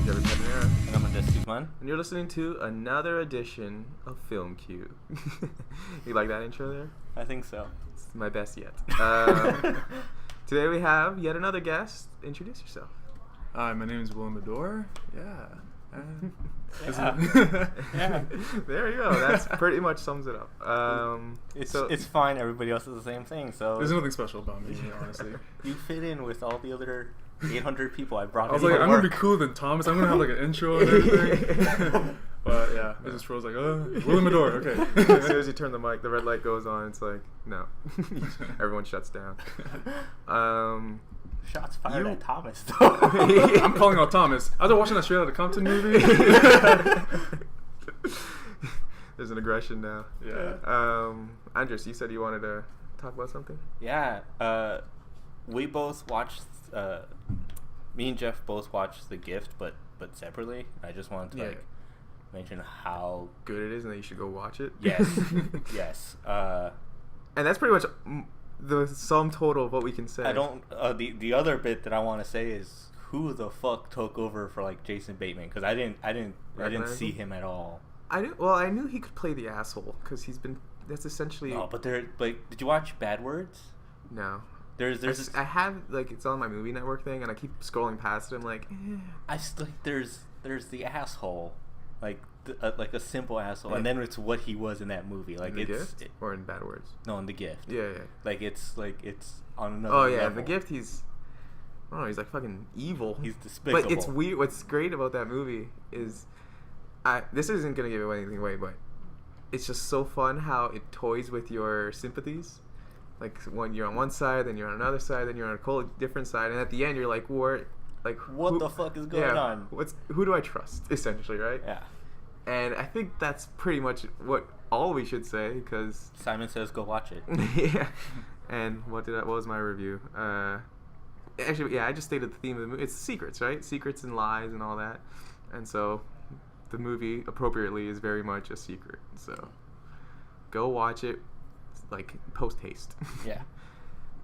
And I'm Steve Munn. And you're listening to another edition of Film Q. You like that intro there? I think so. It's my best yet. Today we have yet another guest. Introduce yourself. Hi, my name is Willem Ador. Yeah. Yeah. There you go. That's pretty much sums it up. It's fine. Everybody else is the same thing. So there's nothing special about me, honestly. You fit in with all the other 800 people I brought. I was like, I'm gonna be cooler than Thomas. I'm gonna have like an intro and everything. But yeah, it just feels like, Willem Ador. Okay. As soon as you turn the mic, the red light goes on. It's like, no. Everyone shuts down. Shots fired at Thomas, though. I'm calling out Thomas. After watching that Straight Outta Compton movie. There's an aggression now. Yeah. Andres, you said you wanted to talk about something? Yeah. We both watched. Me and Jeff both watched The Gift, but separately. I just wanted to mention how good it is, and that you should go watch it. Yes. Yes. And that's pretty much the sum total of what we can say. I don't. The other bit that I want to say is who the fuck took over for like Jason Bateman, because I didn't see him at all. I knew he could play the asshole because he's been. That's essentially. No, but did you watch Bad Words? No. I have it's on my movie network thing, and I keep scrolling past it. I'm like, there's the asshole, like a simple asshole, and then it's what he was in that movie, like in The Gift or in Bad Words. No, in The Gift. Yeah. Like it's on another. Oh yeah, level. The Gift. He's like fucking evil. He's despicable. But it's weird. What's great about that movie is, this isn't gonna give anything away, but it's just so fun how it toys with your sympathies. Like when you're on one side, then you're on another side, then you're on a totally different side, and at the end you're like, what the fuck is going on? Who do I trust? Essentially, right? Yeah. And I think that's pretty much what all we should say, because Simon says go watch it. Yeah. And what was my review? Actually, yeah, I just stated the theme of the movie. It's secrets, right? Secrets and lies and all that. And so the movie appropriately is very much a secret. So go watch it. Like post haste. Yeah.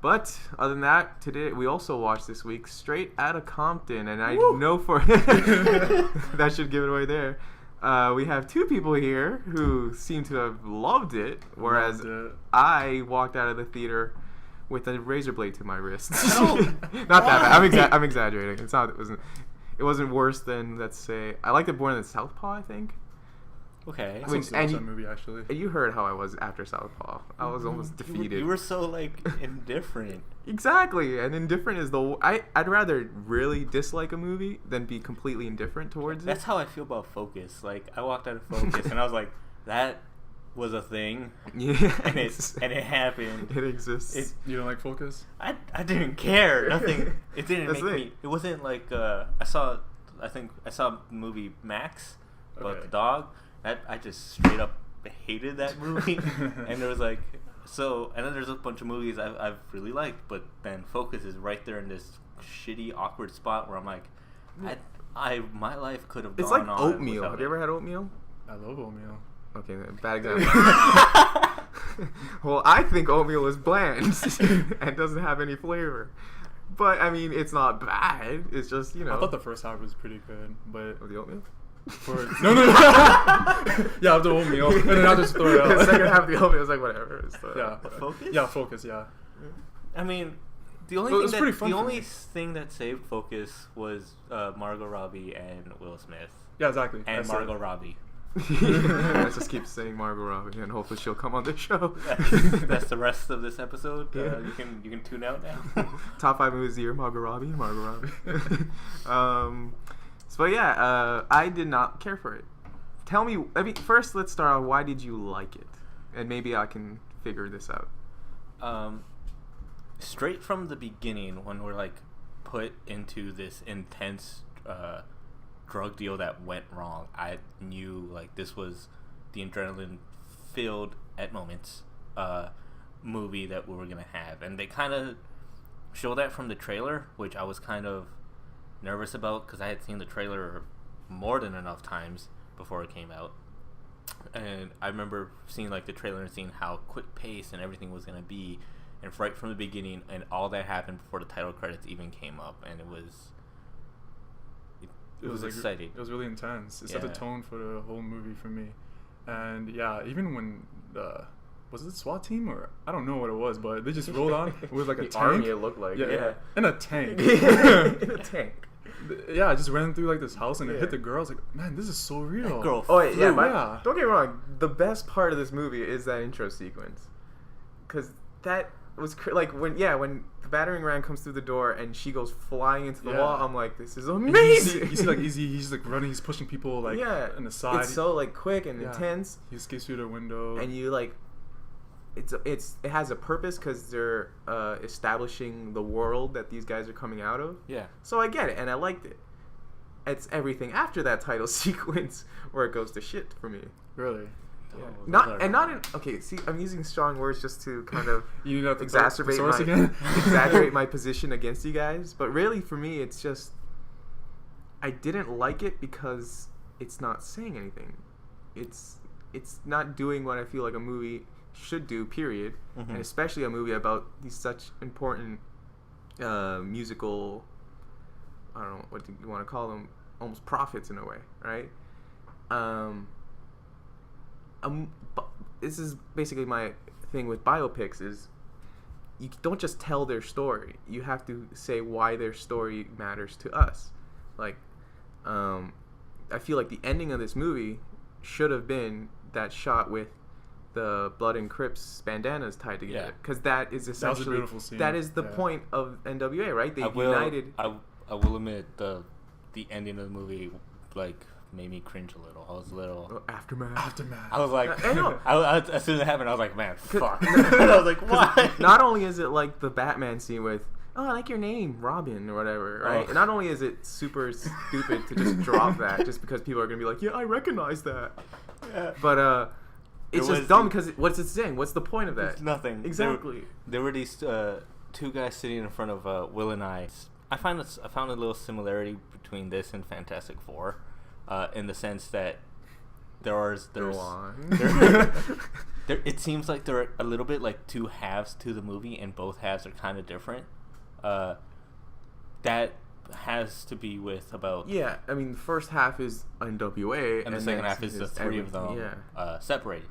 But other than that, today we also watched this week Straight Outta Compton, and I know for that should give it away there. We have two people here who seem to have loved it, whereas I walked out of the theater with a razor blade to my wrist. Not that bad. I'm exaggerating. It wasn't worse than, let's say, I liked it more than Southpaw, I think. Okay. I watched that movie, actually. You heard how I was after Southpaw. I was almost defeated. You were so, indifferent. Exactly. And indifferent is I'd rather really dislike a movie than be completely indifferent towards it. That's how I feel about Focus. Like, I walked out of Focus, and I was like, that was a thing. Yeah. And it happened. It exists. You don't like Focus? I didn't care. Nothing. It didn't make me. It wasn't like, I saw the movie Max about the dog. I just straight up hated that movie. And there was and then there's a bunch of movies I've really liked, but then Focus is right there in this shitty, awkward spot where I'm like, my life could have gone on. It's like oatmeal. Have you ever had oatmeal? I love oatmeal. Okay, bad example. Well, I think oatmeal is bland and doesn't have any flavor. But, I mean, it's not bad. It's just, I thought the first half was pretty good, but... Of the oatmeal? No. Yeah, of the oatmeal. And then I'll just throw it out. The second half of the oatmeal was like, whatever. Focus? Yeah, Focus, yeah. I mean, the only thing that saved Focus was Margot Robbie and Will Smith. Yeah, exactly. And Margot Robbie. Let's just keep saying Margot Robbie, and hopefully she'll come on the show. That's the rest of this episode. You can tune out now. Top 5 movies of the year: Margot Robbie. So yeah, I did not care for it. Tell me. I mean, first let's start on why did you like it, and maybe I can figure this out. Straight from the beginning, when we're put into this intense drug deal that went wrong, I knew this was the adrenaline-filled at moments movie that we were gonna have, and they kind of show that from the trailer, which I was kind of nervous about because I had seen the trailer more than enough times before it came out, and I remember seeing the trailer and seeing how quick pace and everything was gonna be, and right from the beginning, and all that happened before the title credits even came up, and it was like, exciting. It was really intense. It set the tone for the whole movie for me. And yeah, even when was it the SWAT team or I don't know what it was, but they just rolled on with like a tank. Army, it looked like. Yeah. In a tank. In a tank. Yeah, I just ran through like this house and it hit the girl. I was like, man, this is so real. That girl Don't get me wrong. The best part of this movie is that intro sequence, because that was like when the battering ram comes through the door and she goes flying into the wall. I'm like, this is amazing. You see like he's like running, he's pushing people like in the side. It's so like quick and intense. He escapes through the window, and you like. It has a purpose because they're establishing the world that these guys are coming out of. Yeah. So I get it, and I liked it. It's everything after that title sequence where it goes to shit for me. Really? Yeah. See, I'm using strong words just to kind of you know, exaggerate my position against you guys. But really, for me, it's just I didn't like it because it's not saying anything. It's not doing what I feel like a movie should do, period. And especially a movie about these such important musical, I don't know what you want to call them, almost prophets in a way, right? This is basically my thing with biopics is you don't just tell their story, you have to say why their story matters to us. Like I feel like the ending of this movie should have been that shot with the Blood and Crips bandanas tied together, because that is essentially that is the point of NWA, right? They united. I will admit the ending of the movie like made me cringe a little. I was a little aftermath. I was like, I know. As soon as it happened, I was like, man, fuck. I was like, why? Not only is it like the Batman scene with, oh, I like your name, Robin, or whatever, right? And not only is it super stupid to just drop that just because people are gonna be like, yeah, I recognize that. Yeah. But it's just dumb because what's it saying? What's the point of that? It's nothing. Exactly. There were these two guys sitting in front of Will and I. I found a little similarity between this and Fantastic Four, in the sense that it seems like there are a little bit like two halves to the movie, and both halves are kind of different. That has to be with about I mean, the first half is NWA, and the second half is the three of them separated.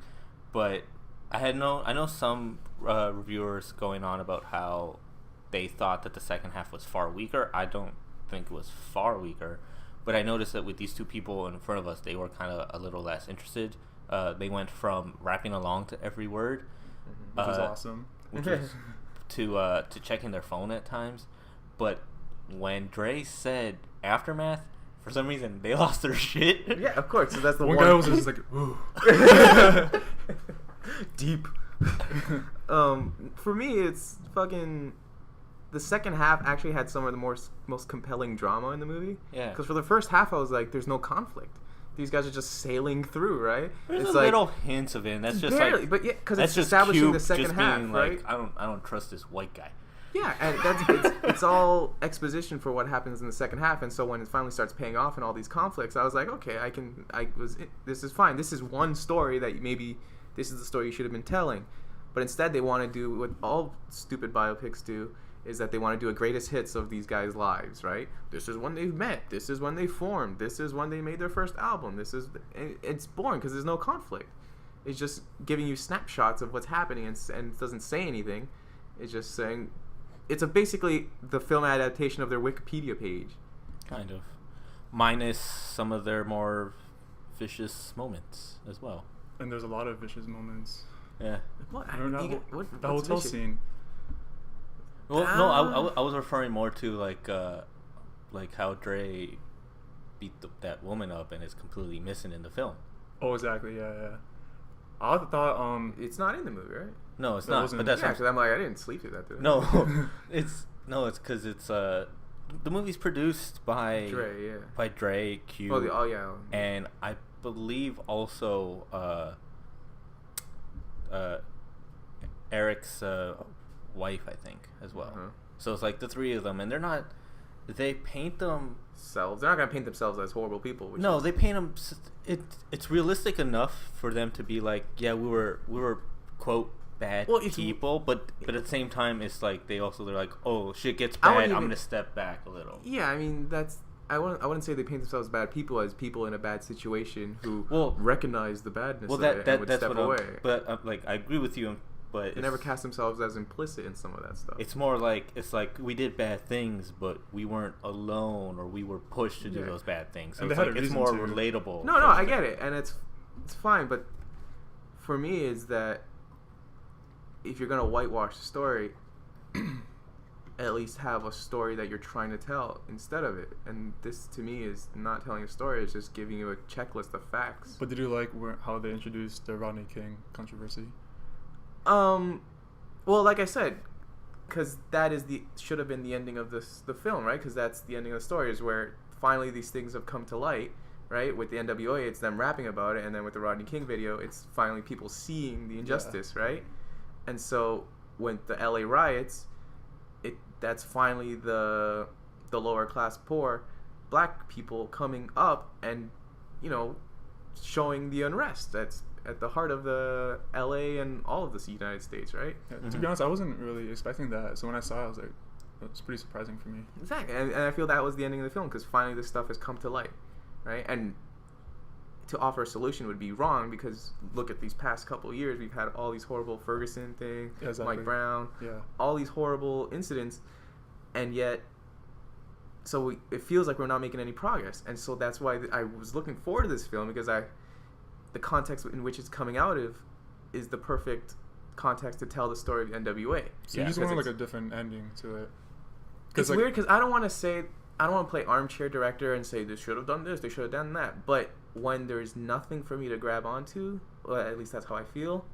But I know some reviewers going on about how they thought that the second half was far weaker. I don't think it was far weaker, but I noticed that with these two people in front of us, they were kind of a little less interested. They went from rapping along to every word, which was awesome, which was to checking their phone at times. But when Dre said Aftermath, for some reason they lost their shit. Yeah, of course. So that's the one guy was just like, ooh. Deep. For me, it's fucking. The second half actually had some of the most compelling drama in the movie. Yeah. Because for the first half, I was like, "There's no conflict. These guys are just sailing through, right?" There's a little hints of it. And that's just barely, but yeah, because it's establishing the second half, right? Like, I don't trust this white guy. Yeah, and it's all exposition for what happens in the second half, and so when it finally starts paying off in all these conflicts, I was like, okay, this is fine. This is one story that maybe this is the story you should have been telling, but instead they want to do what all stupid biopics do, is that they want to do a greatest hits of these guys' lives, right? This is when they've met. This is when they formed. This is when they made their first album. It's boring because there's no conflict. It's just giving you snapshots of what's happening and it doesn't say anything. It's just saying. It's basically the film adaptation of their Wikipedia page. Kind of. Minus some of their more vicious moments as well. And there's a lot of vicious moments. Yeah. What? The hotel scene. Well, no, I was referring more to like how Dre beat that woman up and is completely missing in the film. Oh, exactly. Yeah. I thought it's not in the movie, right? No, it's not. But that's actually, I'm like, I didn't sleep through that. No, it's because it's the movie's produced by Dre, by Dre, Q. Oh yeah. And I believe also Eric's wife, I think, as well. Uh-huh. So it's like the three of them, and they're not. They paint themselves. They're not gonna paint themselves as horrible people. No, they paint them. It's realistic enough for them to be like, yeah, we were quote bad people, but at the same time, it's like they're like, oh, shit gets bad, I'm gonna step back a little. Yeah, I mean I wouldn't say they paint themselves as bad people, as people in a bad situation who recognize the badness of it and would step away. But like, I agree with you, but they never cast themselves as implicit in some of that stuff. It's more like, it's like we did bad things, but we weren't alone, or we were pushed to do those bad things. So it's more relatable. No, I get it, and it's fine. But for me, is that if you're gonna whitewash the story, at least have a story that you're trying to tell instead of it. And this, to me, is not telling a story. It's just giving you a checklist of facts. But did you like how they introduced the Rodney King controversy? Well, like I said, because that is should have been the ending of the film, right? Because that's the ending of the story, is where finally these things have come to light, right? With the NWA, it's them rapping about it, and then with the Rodney King video, it's finally people seeing the injustice, right? And so when the LA riots, that's finally the lower class poor black people coming up and, you know, showing the unrest that's at the heart of the LA and all of the United States, right? Yeah, to be honest, I wasn't really expecting that. So when I saw it, I was like, it's pretty surprising for me. Exactly. And I feel that was the ending of the film, because finally this stuff has come to light, right? And to offer a solution would be wrong, because look at these past couple of years, we've had all these horrible Ferguson thing, Mike Brown, all these horrible incidents, and yet it feels like we're not making any progress. And so that's why I was looking forward to this film, because the context in which it's coming out of is the perfect context to tell the story of the NWA. So you just want like a different ending to it. It's weird, because I don't want to play armchair director and say they should have done this, they should have done that. But when there's nothing for me to grab onto, well, at least that's how I feel,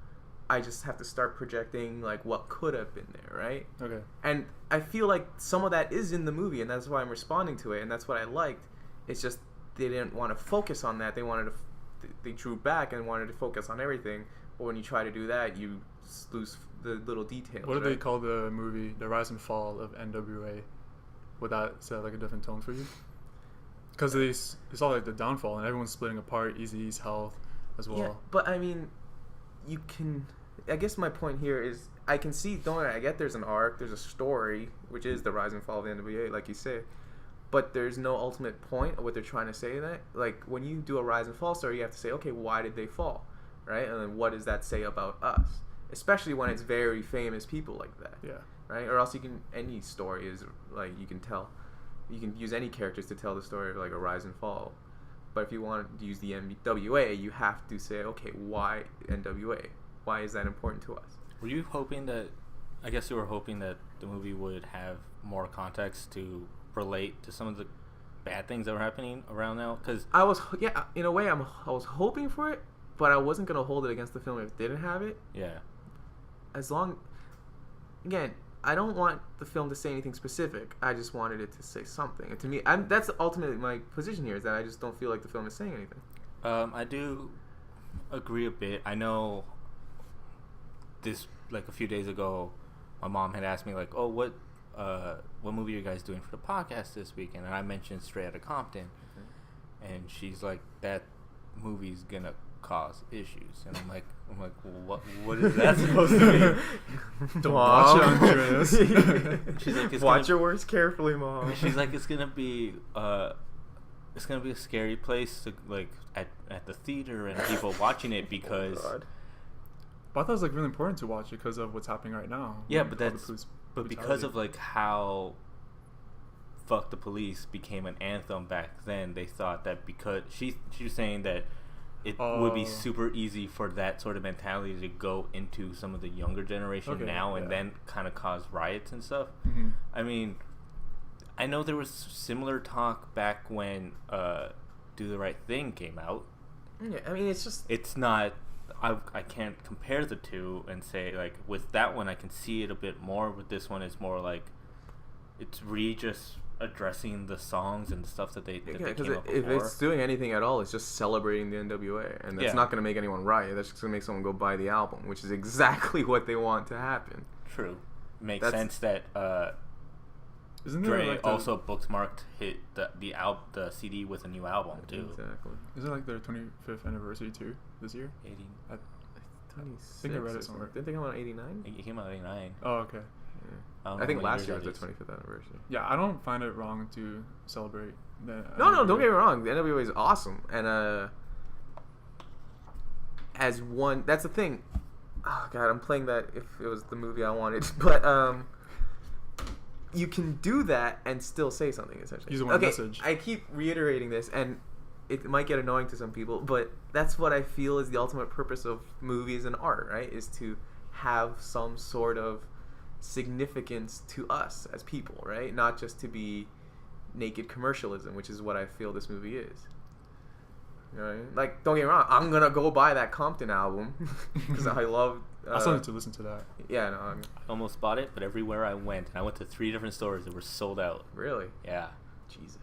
I just have to start projecting like what could have been there, right? Okay. And I feel like some of that is in the movie, and that's why I'm responding to it, and that's what I liked. It's just they didn't want to focus on that. They drew back and wanted to focus on everything. But when you try to do that, you lose the little details. What did they call the movie, The Rise and Fall of NWA? Would that set like a different tone for you? Because they saw like the downfall, and everyone's splitting apart. Eazy-E's health as well. Yeah, but I mean, you can. I guess my point here is I can see. Don't worry, I get there's an arc, there's a story, which is the rise and fall of the NWA, like you say. But there's no ultimate point of what they're trying to say in that. Like, when you do a rise and fall story, you have to say, okay, why did they fall, right? And then what does that say about us? Especially when it's very famous people like that. Yeah. Right? Or else any story is, like, you can use any characters to tell the story of, like, a rise and fall. But if you want to use the NWA, you have to say, okay, why NWA? Why is that important to us? Were you hoping that, I guess you were hoping that the movie would have more context to relate to some of the bad things that were happening around now? Because in a way, I was hoping for it, but I wasn't going to hold it against the film if it didn't have it. Yeah. Again, I don't want the film to say anything specific. I just wanted it to say something. And to me, that's ultimately my position here, is that I just don't feel like the film is saying anything. I do agree a bit. I know this, like a few days ago, my mom had asked me, like, oh, what movie are you guys doing for the podcast this weekend? And I mentioned Straight Outta Compton. And she's like, that movie's gonna cause issues. And I'm like, what is that supposed to mean? Don't watch it, Andreas. She's like, watch your words carefully, Mom. She's like, it's gonna be a scary place to, like, at the theater and people watching it, because But I thought it was like really important to watch it because of what's happening right now. Yeah, but because of like how "Fuck the Police" became an anthem back then, they thought that because she was saying that it would be super easy for that sort of mentality to go into some of the younger generation now, and then kind of cause riots and stuff. Mm-hmm. I mean, I know there was similar talk back when "Do the Right Thing" came out. Yeah, I mean, it's not. I can't compare the two and say, like, with that one I can see it a bit more. With this one, it's more like it's really just addressing the songs and the stuff that they came up before. If it's doing anything at all, it's just celebrating the NWA, and that's not going to make anyone riot. That's just going to make someone go buy the album, which is exactly what they want to happen. True. Makes sense that isn't there Dre like also bookmarked the CD with a new album too. Exactly. Isn't it like their 25th anniversary too this year? 80. I think I read it somewhere. Didn't they come out in 89? It came out in 89. Oh, okay. Yeah. I think last year was their 25th anniversary. Yeah, I don't find it wrong to celebrate No, don't get me wrong. The NWA is awesome, and as one, that's the thing. Oh God, I'm playing that if it was the movie I wanted, but you can do that and still say something essentially. Use one message. I keep reiterating this, and it might get annoying to some people, but that's what I feel is the ultimate purpose of movies and art, right? Is to have some sort of significance to us as people, right? Not just to be naked commercialism, which is what I feel this movie is. You know what I mean? Like, don't get me wrong, I'm gonna go buy that Compton album because I love. I still need to listen to that. Yeah, no, I almost bought it, but everywhere I went, and I went to 3 different stores, they were sold out. Really? Yeah. Jesus.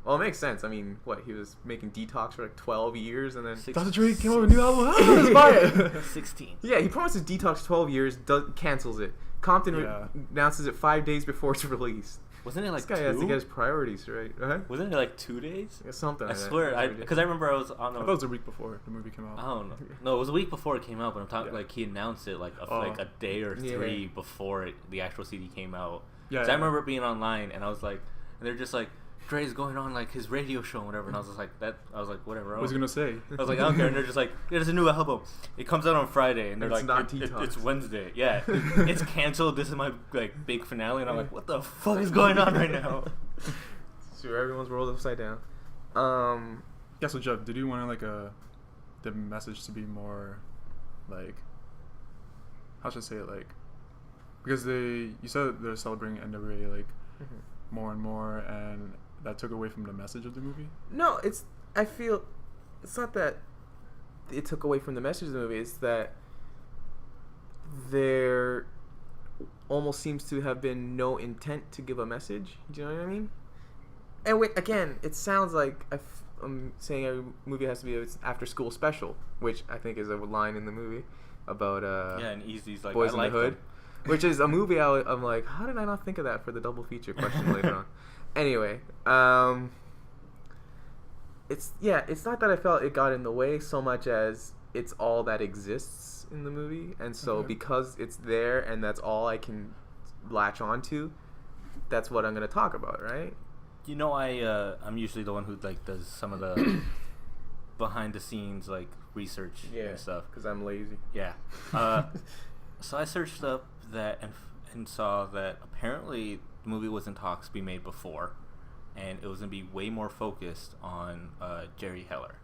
Well, it makes sense. I mean, what, he was making Detox for like 12 years and then... Dr. Dre came out with a new album. Let's buy it. 16. Yeah, he promises Detox 12 years, cancels it. Compton announces it 5 days before it's released. Wasn't it like this guy 2? has to get his priorities right. Wasn't it like 2 days? Yeah, something I like swear, that. because I remember I was on I thought it was a week before the movie came out. I don't know. No, it was a week before it came out, but I'm talking like he announced it like a day or 3 before the actual CD came out. Yeah. I remember being online and I was like, and they're just like, Dre's going on like his radio show and whatever, and I was just like whatever. What was he gonna say? I was like, I don't care, and they're just like, there's a new album. It comes out on Friday, and they're it's like, not it's Wednesday. Yeah, it's canceled. This is my like big finale, and I'm like, what the fuck is going on right now? Sure, everyone's rolled upside down. Yeah. So Jeff, did you want like the message to be more like, how should I say it, like, because you said they're celebrating NWA like more and more, and that took away from the message of the movie? No, I feel it's not that it took away from the message of the movie. It's that there almost seems to have been no intent to give a message. Do you know what I mean? And wait, again, it sounds like I'm saying every movie has to be an after-school special, which I think is a line in the movie about and Easy's like, Boys I in like the Hood, them. which is a movie I'm like, how did I not think of that for the double feature question later on? Anyway, it's not that I felt it got in the way so much as it's all that exists in the movie, and so because it's there and that's all I can latch onto, that's what I'm gonna talk about, right? You know, I'm usually the one who like does some of the behind the scenes like research and stuff because I'm lazy. Yeah. So I searched up that and saw that apparently the movie was in talks to be made before, and it was going to be way more focused on Jerry Heller.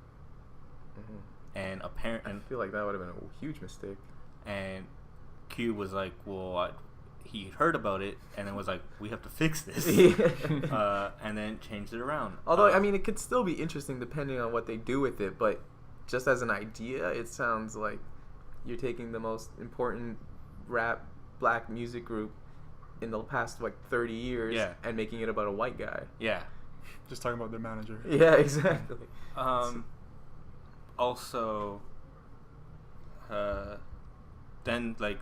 And apparently, I feel like that would have been a huge mistake. And Q was like, well, he heard about it and then was like, we have to fix this. And then changed it around. Although, I mean, it could still be interesting depending on what they do with it, but just as an idea, it sounds like you're taking the most important rap black music group in the past like 30 years and making it about a white guy. Yeah. Just talking about their manager. Yeah, exactly. Also, then like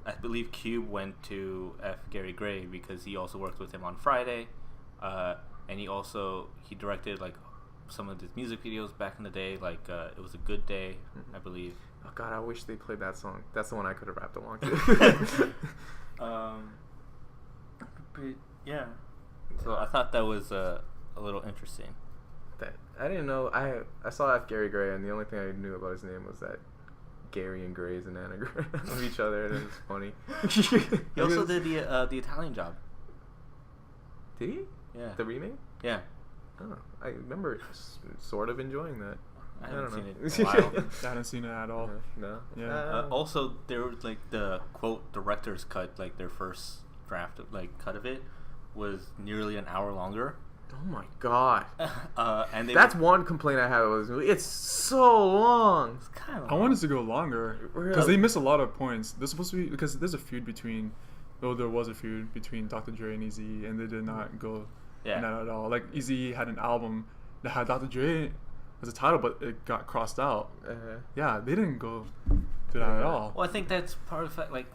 I believe Cube went to F. Gary Gray because he also worked with him on Friday, and he directed like some of his music videos back in the day, like It Was a Good Day, I believe. Oh God, I wish they played that song. That's the one I could have rapped along to. But yeah, so I thought that was a little interesting. That I didn't know. I saw F. Gary Gray, and the only thing I knew about his name was that Gary and Gray is an anagram of each other, and it was funny. He also did the Italian Job. Did he? Yeah. The remake? Yeah. Oh, I remember sort of enjoying that. I haven't seen know. it in a while. I haven't seen it at all. No. Yeah. Also, there was like the quote director's cut, like their first draft, like cut of it, was nearly an hour longer. Oh my God. And that's one complaint I have with this movie. It's so long. It's kind of. I wanted to go longer because they miss a lot of points. There's supposed to be because there's a feud between, though there was a feud between Dr. Dre and Eazy, and they did not go in that at all. Like Eazy had an album that had Dr. Dre as a title, but it got crossed out. Yeah, they didn't go to that at all. Well, I think that's part of the fact. Like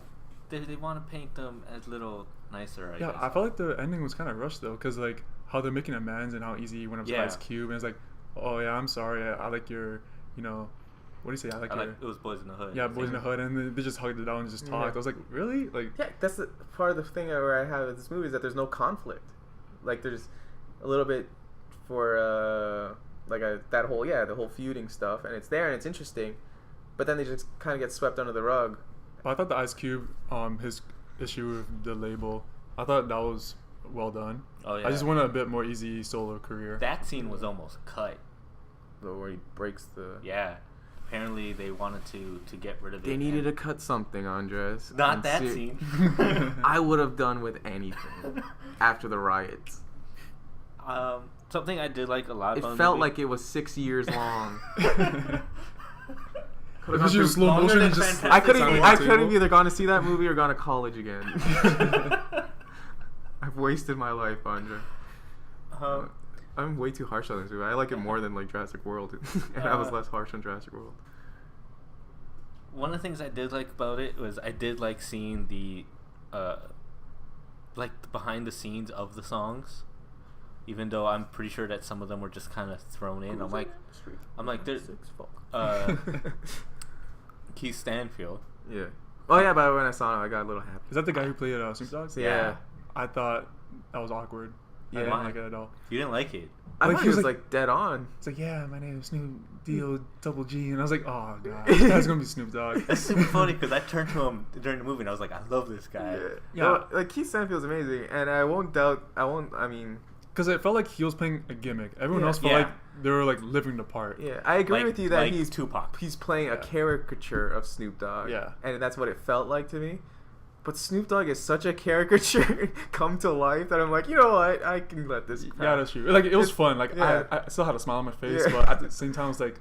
they want to paint them as little nicer. I guess. I felt like the ending was kind of rushed though, because like how they're making amends and how Eazy went up to Ice Cube and it's like, oh yeah, I'm sorry, I like your, what do you say? I like it was Boys in the Hood. Yeah, Boys in the Hood, and they just hugged it out and just talked. I was like, really? Like, yeah, that's part of the thing where I have with this movie is that there's no conflict. Like there's a little bit for that whole the whole feuding stuff, and it's there and it's interesting, but then they just kind of get swept under the rug. But I thought the Ice Cube, his issue with the label, I thought that was well done. Oh yeah. I just wanted a bit more easy solo career. That scene was almost cut. Where he breaks the. Yeah. Apparently they wanted to get rid of it. They needed to cut something, Andres. Not that scene. I would have done with anything after the riots. Something I did like a lot. It felt like it was 6 years long. If it's just slow motion, I could have either gone to see that movie or gone to college again. I've wasted my life, Andre. I'm way too harsh on this movie. I like it more than like Jurassic World, and I was less harsh on Jurassic World. One of the things I did like about it was I did like seeing the behind the scenes of the songs, even though I'm pretty sure that some of them were just kind of thrown in. I'm like, there's Keith Stanfield. Yeah. Oh yeah, but when I saw him, I got a little happy. Is that the guy who played Snoop Dogg? Yeah. I thought that was awkward. Yeah. I didn't like it at all. You didn't like it? I thought he was like dead on. It's like, yeah, my name is Snoop Double G, and I was like, oh god, this guy's gonna be Snoop Dogg. That's super funny because I turned to him during the movie and I was like, I love this guy. Yeah. Well, like Keith Stanfield's amazing, and I mean. Because it felt like he was playing a gimmick. Everyone else felt like they were like living the part. Yeah, I agree with you that he's Tupac. He's playing a caricature of Snoop Dogg. Yeah, and that's what it felt like to me. But Snoop Dogg is such a caricature come to life that I'm like, you know what? I can let this. Crap. Yeah, that's true. Like it was fun. Like I still had a smile on my face, but at the same time, I was like,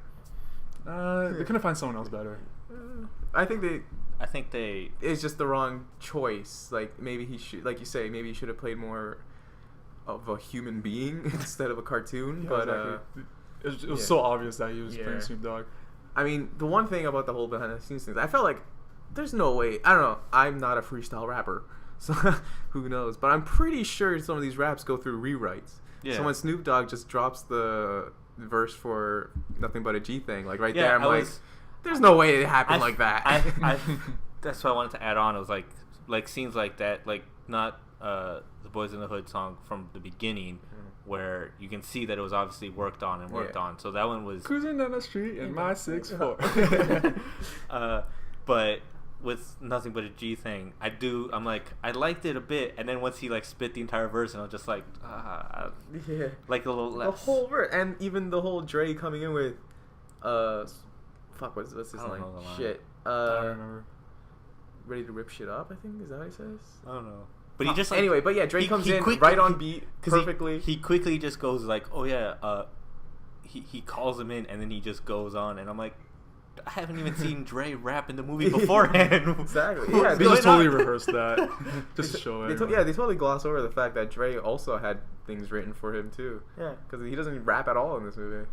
they couldn't find someone else better. I think they. It's just the wrong choice. Like maybe he should, like you say, maybe he should have played more of a human being instead of a cartoon. Yeah, but exactly. It was so obvious that he was playing Snoop Dogg. I mean, the one thing about the whole behind the scenes things, I felt like there's no way. I don't know. I'm not a freestyle rapper, so who knows? But I'm pretty sure some of these raps go through rewrites. Yeah. So when Snoop Dogg just drops the verse for Nothing But a G Thing, like there, I'm like, there's no way it happened like that. That's what I wanted to add on. It was like scenes like that, like not the Boys in the Hood song from the beginning, where you can see that it was obviously worked on. So that one was cruising down the street in my 6'4". But with Nothing But a G Thing, I'm like, I liked it a bit, and then once he like spit the entire verse, and I was just like, like a little less. The whole verse, and even the whole Dre coming in with, what's his line? Shit. I don't remember. Ready to rip shit up, I think. Is that what he says? I don't know. But he just like, anyway, but yeah, Dre comes in right on beat, perfectly. He quickly just goes like, oh yeah, he calls him in, and then he just goes on, and I'm like, I haven't even seen Dre rap in the movie beforehand. Exactly. Yeah, they just totally rehearsed that just to show it. They totally gloss over the fact that Dre also had things written for him too. Yeah, because he doesn't rap at all in this movie.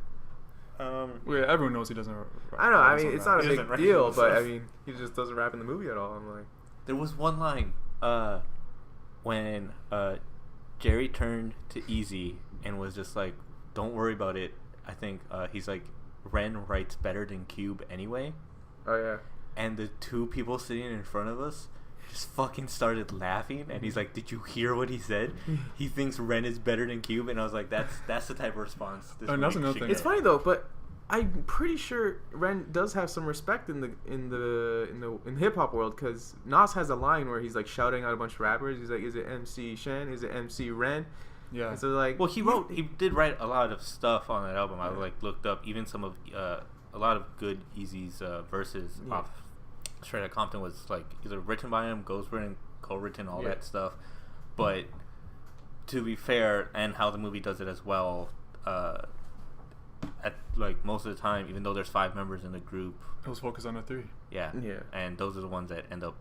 Everyone knows he doesn't rap. I know. I mean, it's not a big deal, but I mean, he just doesn't rap in the movie at all. I'm like, there was one line when Jerry turned to Easy and was just like, "Don't worry about it." I think he's like, Ren writes better than Cube anyway. Oh yeah. And the two people sitting in front of us just fucking started laughing, and he's like, "Did you hear what he said? He thinks Ren is better than Cube." And I was like, "That's the type of response." That's another thing. It's funny though, but I'm pretty sure Ren does have some respect in the hip hop world, because Nas has a line where he's like shouting out a bunch of rappers. He's like, "Is it MC Shen? Is it MC Ren?" Yeah. And so like, well, he did write a lot of stuff on that album. I like looked up even some of a lot of good Eazy's verses off Straight Outta Compton was like either written by him, ghostwritten, co-written, all that stuff. But to be fair, and how the movie does it as well, at like most of the time, even though there's 5 members in the group, it was focused on the 3. Yeah. And those are the ones that end up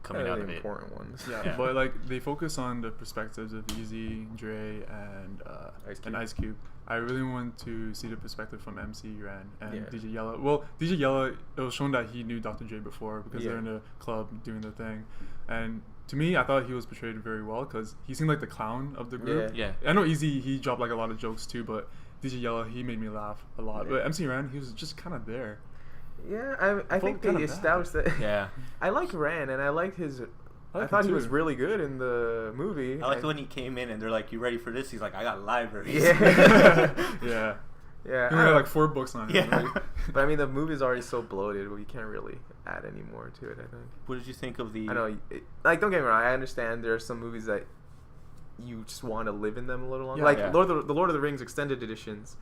coming out of it. Important ones. Yeah, but like they focus on the perspectives of Eazy, Dre, and Ice Cube. I really want to see the perspective from MC Ren and DJ Yella. Well, DJ Yella, it was shown that he knew Dr. Dre before because they're in the club doing their thing, and to me, I thought he was portrayed very well because he seemed like the clown of the group. Yeah. I know Eazy, he dropped like a lot of jokes too, but DJ Yella, he made me laugh a lot. Yeah. But MC Ren, he was just kind of there. Yeah, I think they established that. Yeah. I like Ren, and I like his I thought he was really good in the movie. I like when he came in and they're like, "You ready for this?" He's like, "I got libraries." Yeah. Yeah. Yeah. He had like 4 books on it. Yeah. But I mean, the movie's already so bloated, we can't really add any more to it, I think. What did you think of the... I know, like, don't get me wrong, I understand there are some movies that you just want to live in them a little longer. The Lord of the Rings extended editions,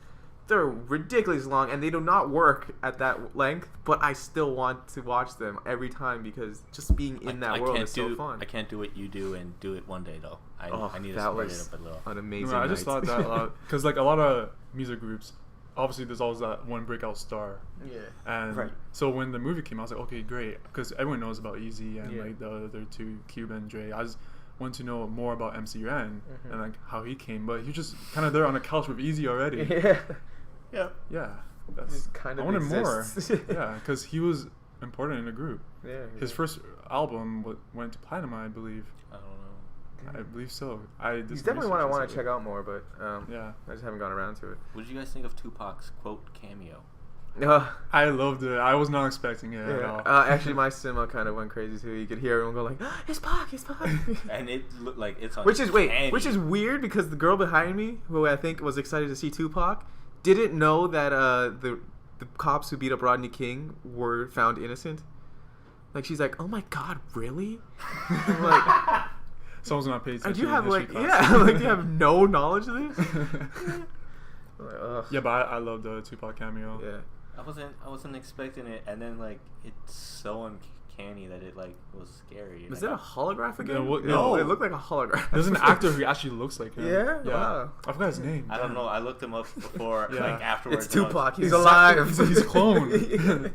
they're ridiculously long, and they do not work at that length, but I still want to watch them every time because just being in that world is so fun. I can't do what you do and do it one day, though. I need to spread it up a little. An amazing I just thought that a lot, because like a lot of music groups, obviously there's always that one breakout star. Yeah. And so when the movie came out, I was like, okay, great, because everyone knows about Easy and like the other 2, Cube and Dre. I just want to know more about MCUN and like how he came, but he just kind of there on a couch with Easy already. Yeah. Yeah. That's kind of. I wanted more. Yeah, because he was important in the group. Yeah. His first album went to platinum, I believe. I don't know. I believe so. He's definitely one I want to check out more, but yeah, I just haven't gone around to it. What did you guys think of Tupac's quote cameo? I loved it. I was not expecting it at all. Actually, my cinema kind of went crazy too. You could hear everyone go like, "It's Pac, it's Pac," and it looked like it's on. Which is weird because the girl behind me, who I think was excited to see Tupac, didn't know that the cops who beat up Rodney King were found innocent. Like, she's like, "Oh my God, really?" I'm like, someone's not paid attention. Do you have do you have no knowledge of this? Yeah, but I love the Tupac cameo. Yeah. I wasn't expecting it, and then like it's so uncanny that it like was scary. Was it a holograph again? No, it looked like a holograph. There's an actor who actually looks like him. Yeah. Yeah. Wow. I forgot his name. I don't know. I looked him up before, like afterwards. It's Tupac. He's alive. He's cloned.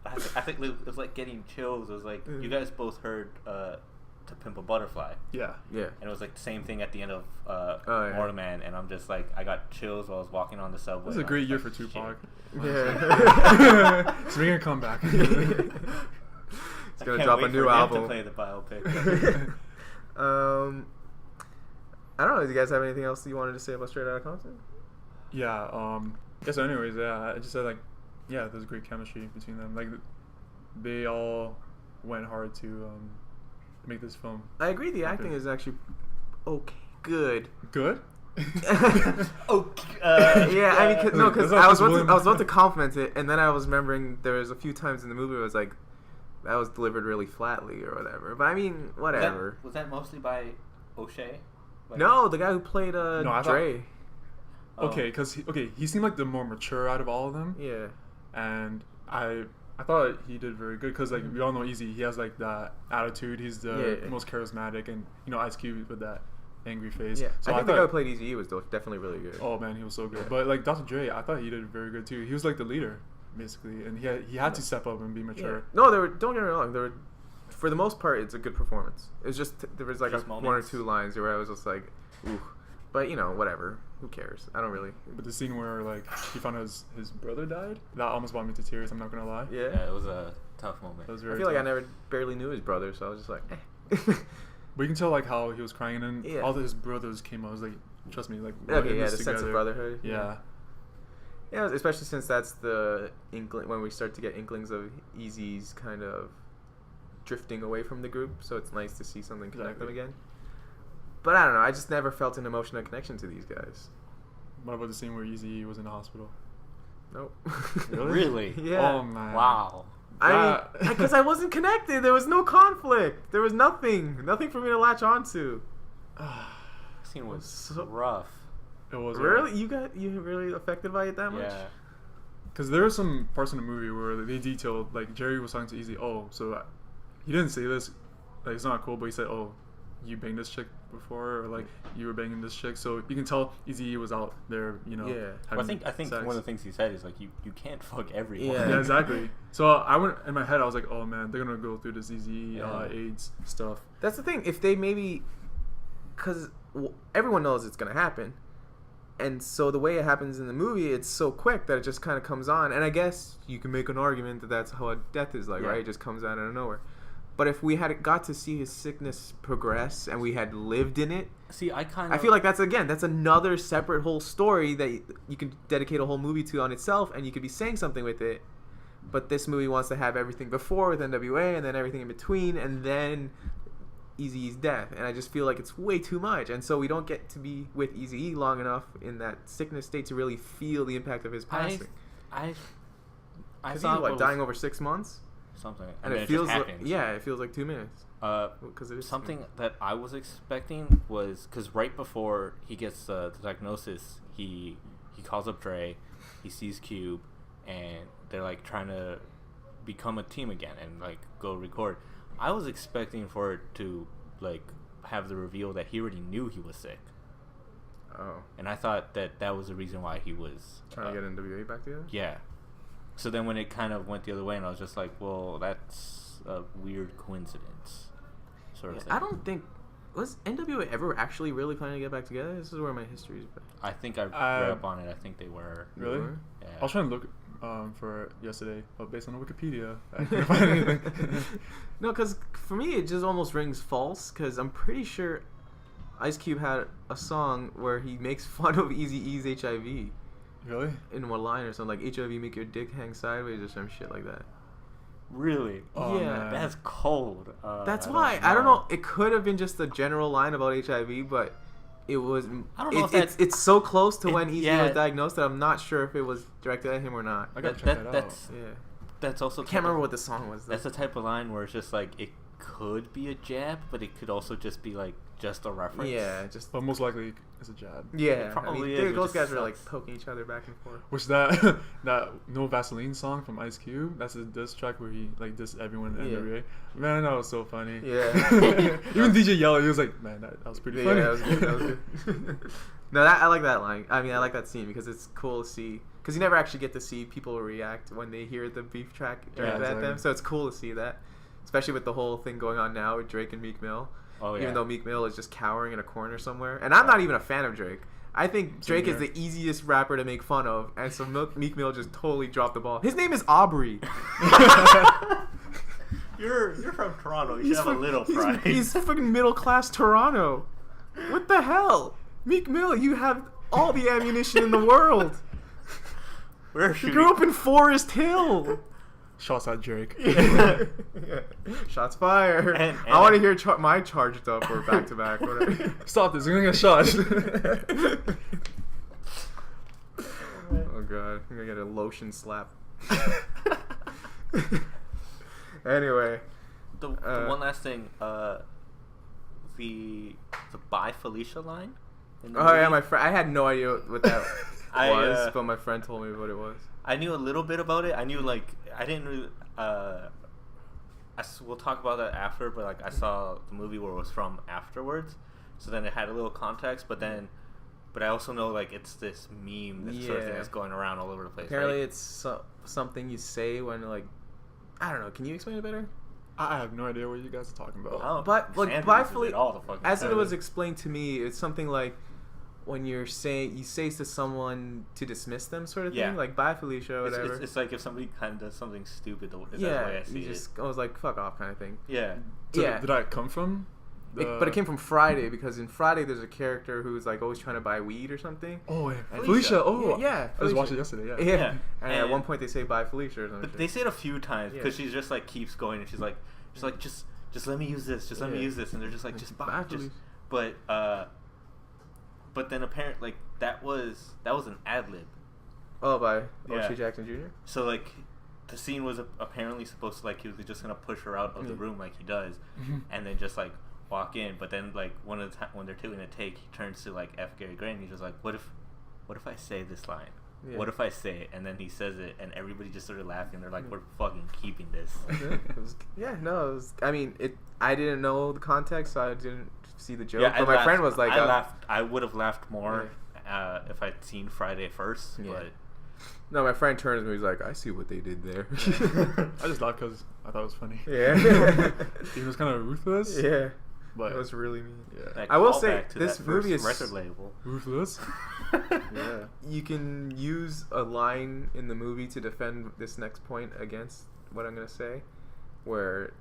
I think it was like getting chills. It was like you guys both heard "To Pimp a Butterfly." Yeah. Yeah. And it was like the same thing at the end of Mortal Man, and I'm just like, I got chills while I was walking on the subway. It was a great year for Tupac. Yeah. It's making a comeback. He's gonna drop a new album. To play the biopic. I don't know. Do you guys have anything else you wanted to say about Straight Outta Compton? Yeah. So anyways, I just said like, yeah, there's great chemistry between them. Like, they all went hard to make this film. I agree. The acting is actually good. Good? Okay. Yeah, I mean, because I was about to compliment it, and then I was remembering there was a few times in the movie where it was like, that was delivered really flatly or whatever. But I mean, whatever. Was that mostly by O'Shea? No, the guy who played Dre. Okay, because he seemed like the more mature out of all of them. Yeah. And I thought he did very good because, like, we all know Easy. He has, like, that attitude. He's the most charismatic. And, Ice Cube with that angry face. Yeah. So I think the guy who played Eazy-E was definitely really good. Oh, man, he was so good. Yeah. But, like, Dr. Dre, I thought he did very good, too. He was, like, the leader, basically. And he had to step up and be mature. Yeah. No, don't get me wrong. For the most part, it's a good performance. It was just, there was, like, one or two lines where I was just like, ooh. But, whatever. Who cares? I don't really. But the scene where, like, he found out his brother died, that almost brought me to tears, I'm not going to lie. Yeah, it was a tough moment. I feel like I barely knew his brother, so I was just like, eh. But you can tell, like, how he was crying, and then all of his brothers came out. I was like, trust me, like, we're in this together. Sense of brotherhood. Yeah. Yeah, especially since that's the when we start to get inklings of Eazy's kind of drifting away from the group, so it's nice to see something connect them again. But I don't know. I just never felt an emotional connection to these guys. What about the scene where Eazy was in the hospital? Nope. Really? Yeah. Oh, man. Wow. Because I wasn't connected. There was no conflict. There was nothing for me to latch onto. The scene was so rough. It was really. You really affected by it that much? Yeah. Because there are some parts in the movie where they detailed, like, Jerry was talking to Eazy. Oh, so he didn't say this. Like, it's not cool, but he said, oh, you banged this chick before, or like you were banging this chick, so you can tell Eazy was out there, Yeah. Well, I think sex. One of the things he said is like you can't fuck everyone. Yeah, exactly. So I went in my head. I was like, oh man, they're gonna go through this Eazy AIDS stuff. That's the thing. If they because everyone knows it's gonna happen, and so the way it happens in the movie, it's so quick that it just kind of comes on. And I guess you can make an argument that that's how a death is like, right? It just comes out of nowhere. But if we had got to see his sickness progress and we had lived in it, I feel like that's another separate whole story that you can dedicate a whole movie to on itself, and you could be saying something with it. But this movie wants to have everything before with NWA and then everything in between, and then Eazy-E's death, and I just feel like it's way too much, and so we don't get to be with Eazy-E long enough in that sickness state to really feel the impact of his passing. I thought he's dying over 6 months, something, and it feels like, it feels like 2 minutes. Because it is something that I was expecting was because right before he gets the diagnosis, he calls up Dre, he sees Cube, and they're like trying to become a team again and like go record. I was expecting for it to like have the reveal that he already knew he was sick. Oh. And I thought that was the reason why he was trying to get NWA back together? Yeah. So then when it kind of went the other way, and I was just like, well, that's a weird coincidence. Sort of thing. I don't think... Was NWA ever actually really planning to get back together? This is where my history is. I think I read up on it. I think they were. Really? Yeah. I was trying to look for yesterday, but based on Wikipedia, I couldn't find anything. No, because for me, it just almost rings false, because I'm pretty sure Ice Cube had a song where he makes fun of Eazy-E's HIV. Really? In one line or something, like HIV make your dick hang sideways or some shit like that. Really? Oh, yeah. Man. That's cold. That's why. I don't know. It could have been just a general line about HIV, but it was... I don't know if it's so close to when Eazy was yeah. diagnosed that I'm not sure if it was directed at him or not. I gotta check that out. That's also... I can't remember what the song was, though. That's the type of line where it's just like, it could be a jab, but it could also just be like, just a reference. Yeah, just... But most likely it's a jab. Yeah, it probably is, those guys are like poking each other back and forth. Which that No Vaseline song from Ice Cube, that's a diss track where he like dissed everyone in NWA. Man, that was so funny. Yeah. Even DJ Yellow, he was like, man, that was pretty funny. Yeah, that was good. That was good. No, I like that line. I mean, I like that scene because it's cool to see. Because you never actually get to see people react when they hear the beef track directed at them. So it's cool to see that. Especially with the whole thing going on now with Drake and Meek Mill. Oh, yeah. Even though Meek Mill is just cowering in a corner somewhere. And I'm not even a fan of Drake. I think Drake is the easiest rapper to make fun of. And so Meek Mill just totally dropped the ball. His name is Aubrey. You're from Toronto. You should have a little pride. He's fucking middle class Toronto. What the hell? Meek Mill, you have all the ammunition in the world. You grew up in Forest Hill. Shots at Drake. Yeah. Shots fired. And I want to hear my charged up or back to back. Stop this! You're gonna get shot. Oh god, I'm gonna get a lotion slap. Anyway, the one last thing, the Bye Felicia line. Yeah, my friend. I had no idea what that was, but my friend told me what it was. I knew a little bit about it. I knew I didn't really. We'll talk about that after, but like I saw the movie where it was from afterwards, so then it had a little context. But I also know like it's this meme, this sort of thing that's going around all over the place. Apparently, right? it's something you say when like I don't know. Can you explain it better? I have no idea what you guys are talking about. Oh, but like Bye Felicia, as time. it was explained to me, it's something like when you say to someone to dismiss them, sort of thing, like Bye Felicia or whatever. It's like if somebody kind of does something stupid. That's the way I see it. I was like, fuck off, kind of thing. Yeah. Yeah. Did that come from? But it came from Friday, because in Friday there's a character who's like always trying to buy weed or something. Oh, yeah. Felicia. Oh, yeah. I just watched it yesterday. Yeah. And at one point they say Bye Felicia or something. But they say it a few times because she's just like keeps going and she's like just let me use this, let me use this, and they're just like just buy. But then apparently like that was an ad lib. Oh, by O'Shea Jackson Jr. So like the scene was apparently supposed to like he was just gonna push her out of the room like he does, and then just like walk in. But then like when they're doing a take, he turns to like F. Gary Gray and he's just like, what if I say this line? Yeah. What if I say it? And then he says it, and everybody just started laughing. They're like, we're fucking keeping this. I mean, I didn't know the context, so I didn't see the joke. Yeah, but my friend was like, I laughed. I would have laughed more if I'd seen Friday first. Yeah. But no, my friend turns to me. He's like, I see what they did there. I just laughed because I thought it was funny. Yeah. He was kind of ruthless. Yeah. But it was really mean. Yeah. I will say this movie is record label. Ruthless. Yeah. You can use a line in the movie to defend this next point against what I'm gonna say, where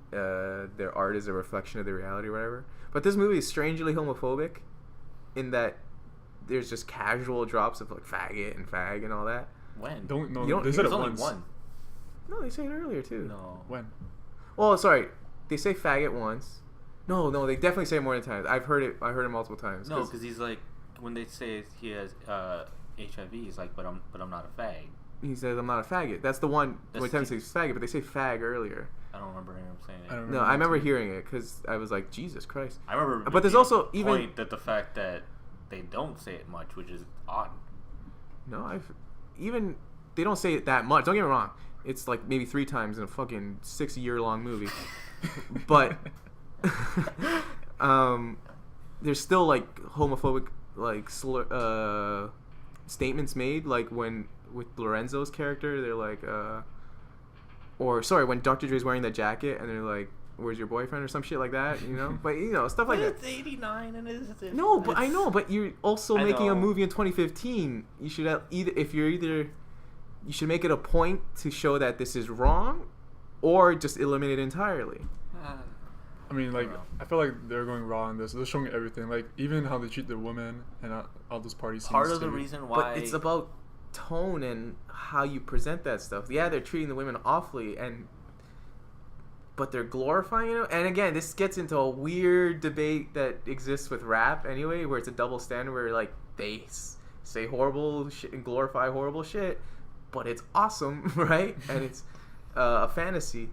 their art is a reflection of the reality or whatever. But this movie is strangely homophobic in that there's just casual drops of like faggot and fag and all that. When? They said it only once. One. No, they say it earlier too. No. When? Well, sorry. They say faggot once. No, they definitely say it more than times. I've heard it multiple times. No, because he's like, when they say he has HIV, he's like, but I'm not a fag. He says, I'm not a faggot. That's the one when Tim says faggot, but they say fag earlier. I don't remember him saying it. I remember hearing it because I was like, Jesus Christ. I remember. But there's also even point that the fact that they don't say it much, which is odd. No, they don't say it that much. Don't get me wrong. It's like maybe 3 times in a fucking 6-year-long movie. But there's still like homophobic like statements made, like when with Lorenzo's character, they're like when Dr. Dre's wearing that jacket and they're like, where's your boyfriend or some shit like that, you know? But you know, stuff like that. It's 89 and it's no, but I know, but you're also making a movie in 2015. You should you should make it a point to show that this is wrong, or just eliminate it entirely. I mean, like, I feel like they're going raw on this. They're showing everything, like even how they treat the women and all those party scenes. Part of the reason why, but it's about tone and how you present that stuff. Yeah, they're treating the women awfully, but they're glorifying it. And again, this gets into a weird debate that exists with rap anyway, where it's a double standard where like they say horrible shit and glorify horrible shit, but it's awesome, right? And it's a fantasy.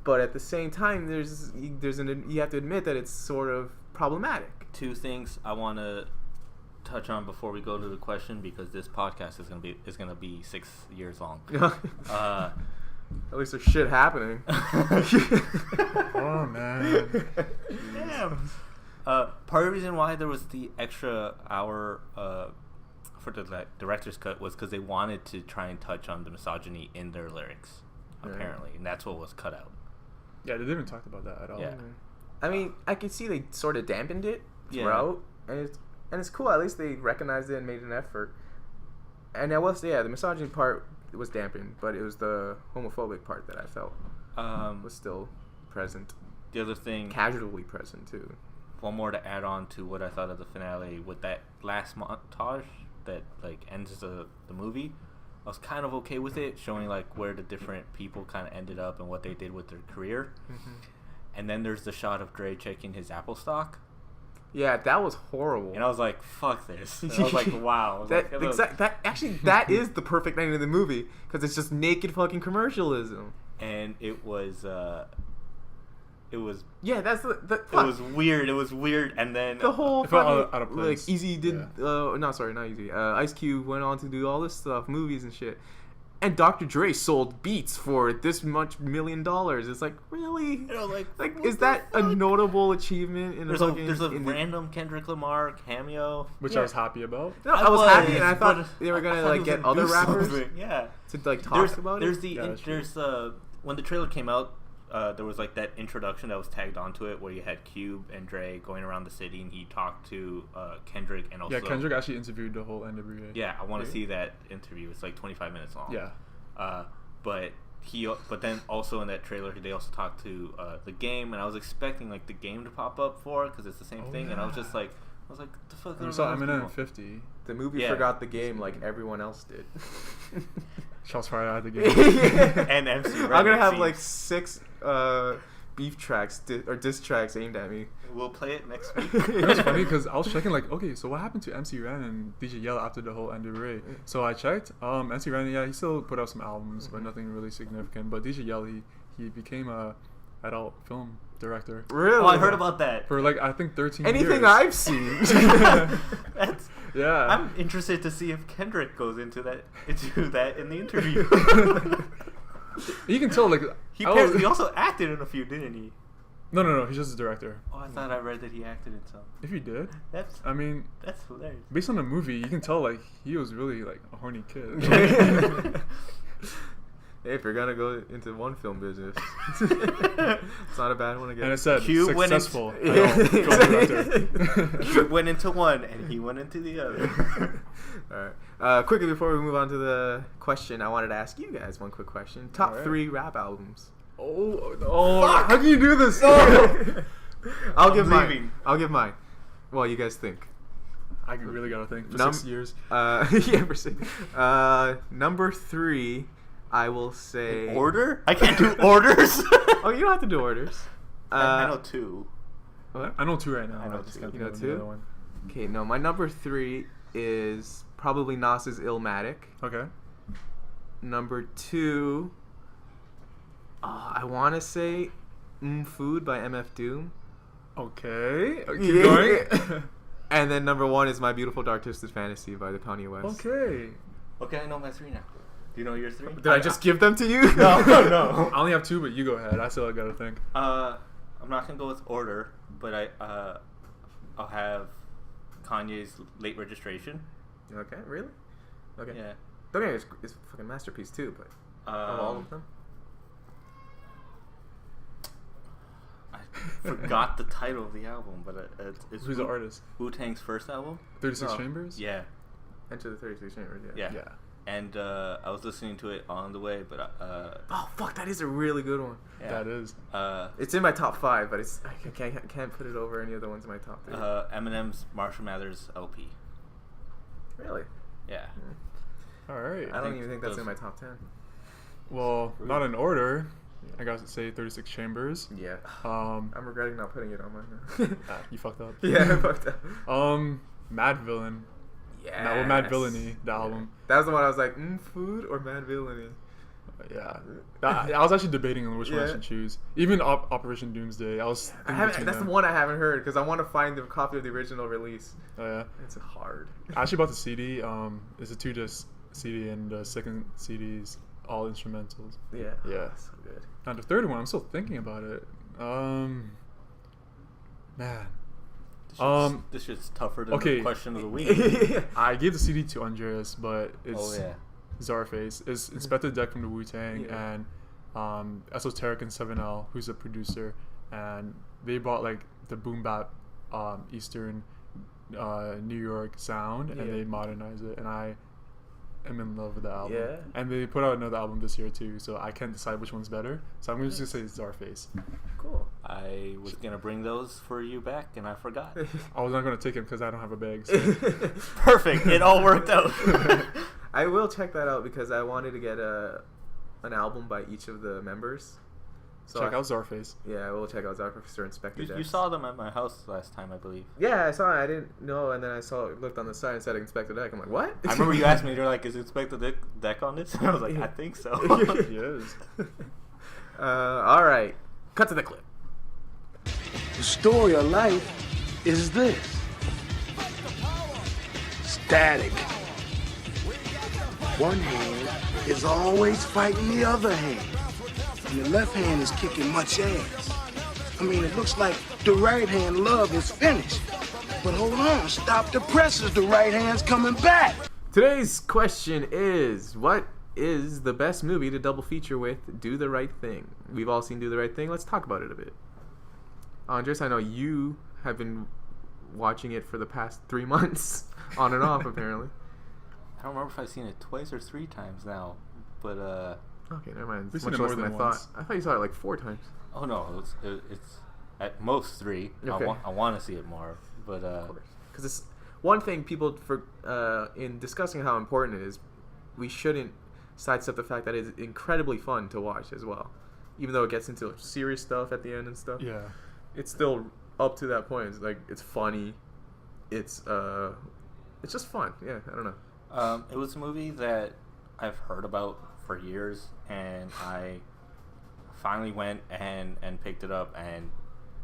But at the same time, you have to admit that it's sort of problematic. 2 things I want to touch on before we go to the question, because this podcast is gonna be 6 years long. At least there's shit happening. Oh man. Damn. Part of the reason why there was the extra hour for the director's cut was because they wanted to try and touch on the misogyny in their lyrics, apparently, and that's what was cut out. Yeah, they didn't talk about that at all. Yeah. I mean, I could see they sort of dampened it throughout, and it's cool. At least they recognized it and made an effort. And the misogyny part was dampened, but it was the homophobic part that I felt was still present. The other thing, casually present too. One more to add on to what I thought of the finale with that last montage that like ends the movie. I was kind of okay with it, showing like where the different people kind of ended up and what they did with their career. Mm-hmm. And then there's the shot of Dre checking his Apple stock. Yeah, that was horrible. And I was like, "Fuck this!" And I was like, "Wow." That is the perfect ending of the movie, because it's just naked fucking commercialism. And it was. Yeah, that's the. It was weird. It was weird, and then the whole fucking out of place. Like Easy did. Not Easy. Ice Cube went on to do all this stuff, movies and shit. And Dr. Dre sold beats for this much $1 million. It's like, really? You know, like is that a notable achievement in there's a random Kendrick Lamar cameo, which I was happy about. No, I was happy, and I thought they were gonna like get other rappers, to like talk about it. There's when the trailer came out, there was like that introduction that was tagged onto it where you had Cube and Dre going around the city, and he talked to Kendrick, and also Kendrick actually interviewed the whole NWA. Yeah, I want to see that interview. It's like 25 minutes long. Yeah. But then also in that trailer they also talked to the Game, and I was expecting like the Game to pop up for it because it's the same thing, and I was like, the fuck. You saw Eminem 50. The movie forgot the Game like everyone else did. Shots fired at the Game. And MC Ren, I'm gonna have like 6 beef tracks or diss tracks aimed at me. We'll play it next week. It was funny because I was checking like, okay, so what happened to MC Ren and DJ Yella after the whole NWA? So I checked. MC Ren, he still put out some albums, but nothing really significant. But DJ Yella, he became a adult film director. Really? Oh, I heard about that. For like I think 13 years. Anything I've seen. Yeah. I'm interested to see if Kendrick goes into that in the interview. You can tell like he also acted in a few, didn't he? No. He's just a director. Oh, I thought I read that he acted in some. If he did, that's hilarious. Based on the movie, you can tell like he was really like a horny kid. Hey, if you're gonna go into one film business, it's not a bad one again. And it said Q successful. Cube went into one, and he went into the other. All right. Quickly before we move on to the question, I wanted to ask you guys one quick question. Top 3 rap albums. Oh! How can you do this? I'll give mine. Well, you guys think. I really gotta think for 6 years. Yeah, for 6. Number 3. I will say... Order? I can't do orders? Oh, you don't have to do orders. I know 2. What? I know 2 right now. I know I just 2. can't You think know of 2? the other one. Okay, no, my number 3 is probably Nas's Illmatic. Okay. Number 2, I want to say Food by MF Doom. Okay. Keep going. And then number 1 is My Beautiful Dark Twisted Fantasy by the Kanye West. Okay. Okay, I know my 3 now. Do you know your 3? Did I just give them to you? No. I only have 2, but you go ahead. I still gotta think. I'm not gonna go with order, but I'll have Kanye's Late Registration. Okay, really? Okay. Yeah. Don't get me, it's a fucking masterpiece too, but of all of them? I forgot the title of the album, but it's Who's the artist? Wu-Tang's first album. 36 Chambers? Yeah. Enter the 36 Chambers, Yeah. Yeah. And I was listening to it on the way, but oh fuck, that is a really good one. yeah. That is. It's in my top 5, but I can't put it over any other ones in my top 3. Eminem's Marshall Mathers LP. Really? Yeah. All right. I don't even think that's in my top 10. Well, not in order. I gotta say 36 Chambers. Yeah. I'm I'm regretting not putting it on mine. You fucked up. Yeah, I fucked up. Mad Villain. Yeah. Mad Villainy, the album. That was the one I was like, Food or Mad Villainy? Yeah. I was actually debating on which one I Yeah. should choose. Even Operation Doomsday. I was thinking between That's them. the one I haven't heard because I want to find the copy of the original release. Oh, yeah. It's hard. I actually bought the CD. It's a 2-disc CD, and the second CD's all instrumentals. Yeah. Yeah. So good. Now the third one, I'm still thinking about it. Man. This shit's tougher than okay. the question of the week. I gave the CD to Andreas, but it's Oh yeah. Czarface. It's Inspector Deck from the Wu-Tang, Yeah. and Esoteric and 7L, who's a producer, and they brought like the boom bap, Eastern, New York sound, and Yeah. they modernized it, and I am in love with the album. Yeah. And they put out another album this year too, so I can't decide which one's better. So I'm just gonna say Czarface. Cool. I was gonna bring those for you back, and I forgot. I was not gonna take it because I don't have a bag. So. Perfect. It all worked out. I will check that out because I wanted to get an album by each of the members. So Check out Czarface. Yeah, I will check out Czarface or Inspector Deck. You saw them at my house last time, I believe. Yeah, I saw it. I didn't know, and then I looked on the side and said Inspector Deck. I'm like, what? I remember you asked me, you're like, is Inspector Deck on this? And I was like, I think so. He is. All right. Cut to the clip. The story of life is this. Static. One hand is always fighting the other hand. And the left hand is kicking much ass. I mean, it looks like the right hand love is finished. But hold on, stop the presses, the right hand's coming back. Today's question is, what is the best movie to double feature with Do the Right Thing? We've all seen Do the Right Thing. Let's talk about it a bit. Andres, I know you have been watching it for the past 3 months, on and off, apparently. I don't remember if I've seen it twice or 3 times now, but Okay, never mind. It's We've much seen it less more than I than thought. I thought you saw it like 4 times. oh no, it's at most 3. Okay. I want to see it more, but Because it's one thing people, in discussing how important it is, we shouldn't sidestep the fact that it's incredibly fun to watch as well. Even though it gets into serious stuff at the end and stuff. Yeah. It's still up to that point. It's like, it's funny. It's just fun. Yeah, I don't know. it was a movie that I've heard about for years, and I finally went and picked it up, and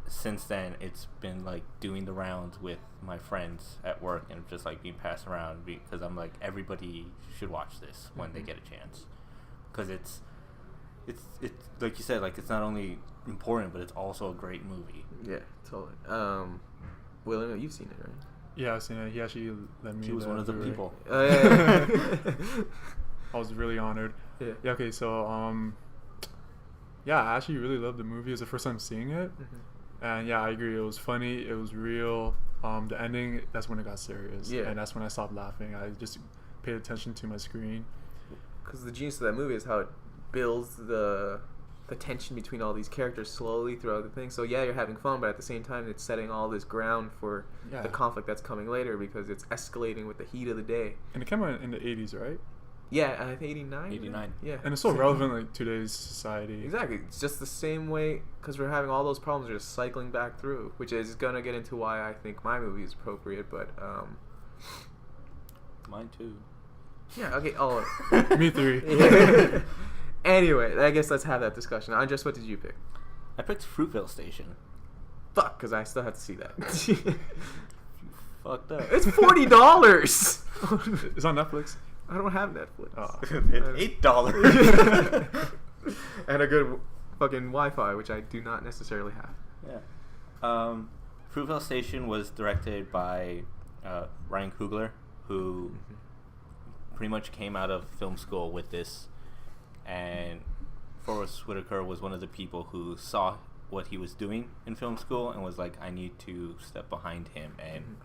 since then it's been like doing the rounds with my friends at work and just like being passed around because I'm like, everybody should watch this when they get a chance, because it's like you said, like it's not only important but it's also a great movie. Yeah, totally. William, you've seen it, right? Yeah, I've seen it. He actually let me. He was one of the Blu-ray. people. Yeah. I was really honored. Yeah. Yeah. Okay. So yeah, I actually really loved the movie. It was the first time seeing it, and yeah, I agree. It was funny. It was real. The ending, that's when it got serious. Yeah. And that's when I stopped laughing. I just paid attention to my screen. Because the genius of that movie is how it builds the tension between all these characters slowly throughout the thing. So yeah, you're having fun, but at the same time, it's setting all this ground for Yeah. the conflict that's coming later because it's escalating with the heat of the day. And it came out in the 80s, right? Yeah, I think 89. 89. Yeah. And it's so relevant like today's society. Exactly. It's just the same way because we're having all those problems. We're just cycling back through, which is gonna get into why I think my movie is appropriate. But mine too. Yeah. Okay. Oh. Me three. Yeah. Anyway, I guess let's have that discussion. Andres, what did you pick? I picked Fruitvale Station. Fuck, because I still have to see that. Fucked up. It's $40. It's on Netflix. I don't have Netflix. Oh. It's $8. And a good fucking Wi-Fi, which I do not necessarily have. Yeah. Fruitvale Station was directed by Ryan Coogler, who pretty much came out of film school with this, and Forrest Whitaker was one of the people who saw what he was doing in film school and was like, I need to step behind him and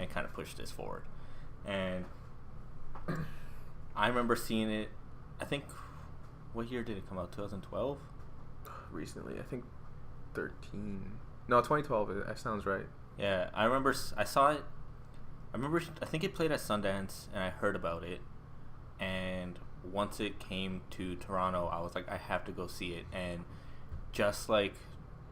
kind of push this forward. And I remember seeing it, I think, what year did it come out? 2012? Recently, I think 13. No, 2012. That sounds right. Yeah, I remember I saw it. I think it played at Sundance, and I heard about it. And once it came to Toronto, I was like, I have to go see it. And just like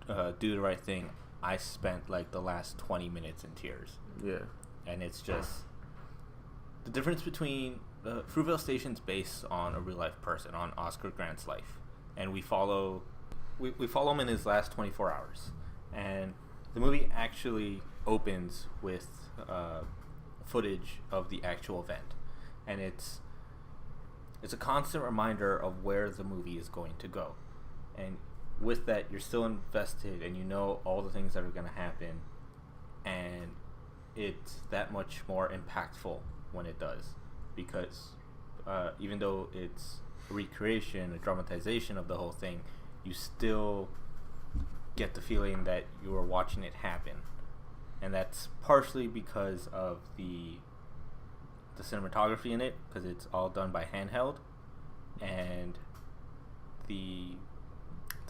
Do the Right Thing, I spent like the last 20 minutes in tears. Yeah. And it's just the difference between Fruitvale Station's based on a real life person, on Oscar Grant's life, and we follow him in his last 24 hours. And the movie actually opens with footage of the actual event, and it's a constant reminder of where the movie is going to go. And with that, you're still invested, and you know all the things that are going to happen, and it's that much more impactful when it does, because even though it's a recreation, a dramatization of the whole thing, you still get the feeling that you are watching it happen. And that's partially because of the cinematography in it, because it's all done by handheld, and the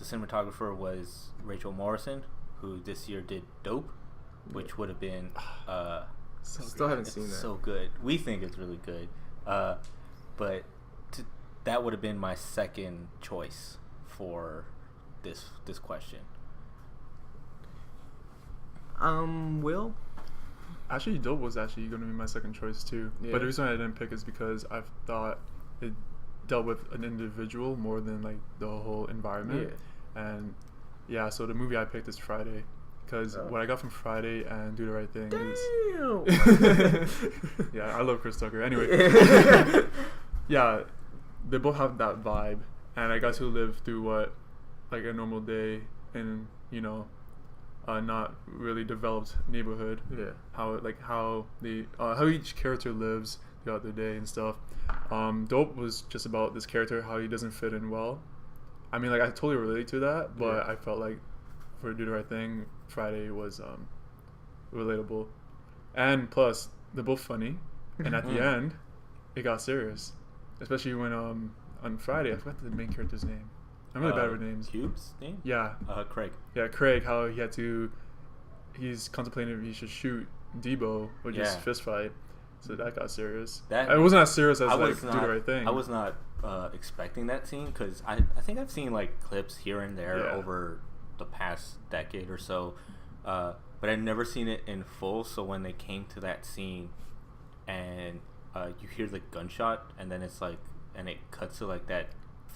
cinematographer was Rachel Morrison, who this year did Dope, which would have been still haven't seen that. So good. We think it's really good, but that would have been my second choice for this question. Will? Actually, Dope was actually going to be my second choice too. Yeah. But the reason I didn't pick is because I thought it dealt with an individual more than like the whole environment. Yeah. And yeah, so the movie I picked is Friday, because what I got from Friday and Do the Right Thing is yeah, I love Chris Tucker. Anyway, yeah, they both have that vibe, and I got to live through what like a normal day in, you know, not really developed neighborhood. Yeah. How each character lives throughout the day and stuff. Dope was just about this character, how he doesn't fit in well. I mean, like, I totally relate to that, but I felt like for Do the Right Thing, Friday was relatable. And plus, they're both funny. And at the end, it got serious. Especially when on Friday, I forgot the main character's name. I'm really bad with names. Cube's name? Yeah. Craig. Yeah, Craig, how he's contemplating if he should shoot Debo or just fist fight. So that got serious. It wasn't as serious as Do the Right Thing. I was not expecting that scene, because I think I've seen like clips here and there over the past decade or so, but I've never seen it in full. So when they came to that scene and you hear the gunshot, and then it's like, and it cuts to like that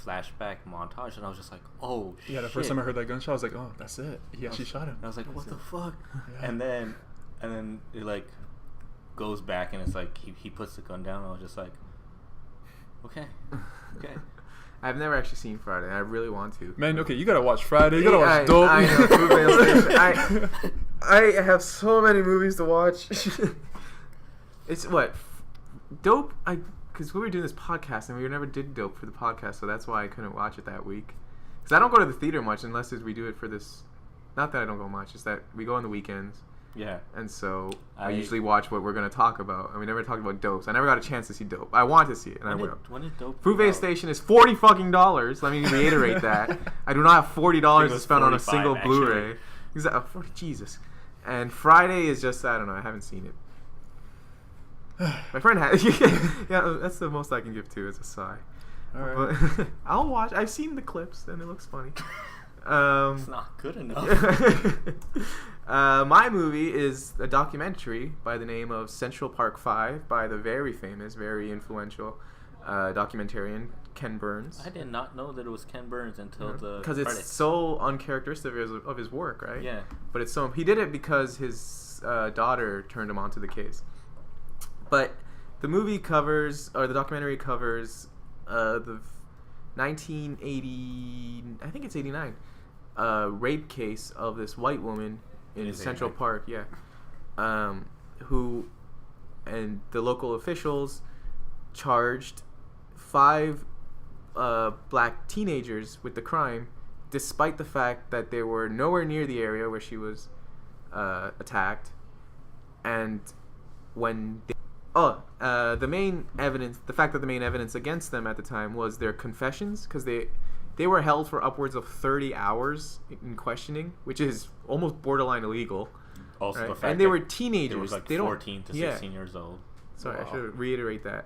flashback montage, and I was just like, oh shit. Yeah, the first time I heard that gunshot, I was like, oh, that's it. He actually shot him. And I was like, what the fuck? Yeah. And then it like goes back, and it's like he puts the gun down, and I was just like, okay. I've never actually seen Friday, and I really want to. Man, okay, you gotta watch Friday. You gotta watch Dope. I know. I have so many movies to watch. It's what? Dope? Because we were doing this podcast, and we never did Dope for the podcast, so that's why I couldn't watch it that week. Because I don't go to the theater much unless we do it for this. Not that I don't go much, it's that we go on the weekends. Yeah. And so I usually watch what we're going to talk about. And we never talked about Dope. So I never got a chance to see Dope. I want to see it, and I will. When did Dope Fruitvale Station is $40 fucking. Let me reiterate that. I do not have $40 to spend on a single Blu-ray. Exactly. Jesus. And Friday is just, I don't know, I haven't seen it. My friend had. Yeah, that's the most I can give to is a sigh. All right. But I'll watch. I've seen the clips and it looks funny. It's not good enough. My movie is a documentary by the name of Central Park 5 by the very famous, very influential documentarian Ken Burns. I did not know that it was Ken Burns until the because it's credits. so uncharacteristic of his work, right? Yeah. But it's so he did it because his daughter turned him onto the case. But the movie covers, or the documentary covers, the 1980, I think it's 89, rape case of this white woman in Central Park, who, and the local officials charged 5 black teenagers with the crime, despite the fact that they were nowhere near the area where she was attacked. And when the main evidence, the fact that the main evidence against them at the time was their confessions, because they were held for upwards of 30 hours in questioning, which is almost borderline illegal. Also, right? the fact and they that were teenagers. They were like they 14 to 16 years old. Sorry, I should reiterate that.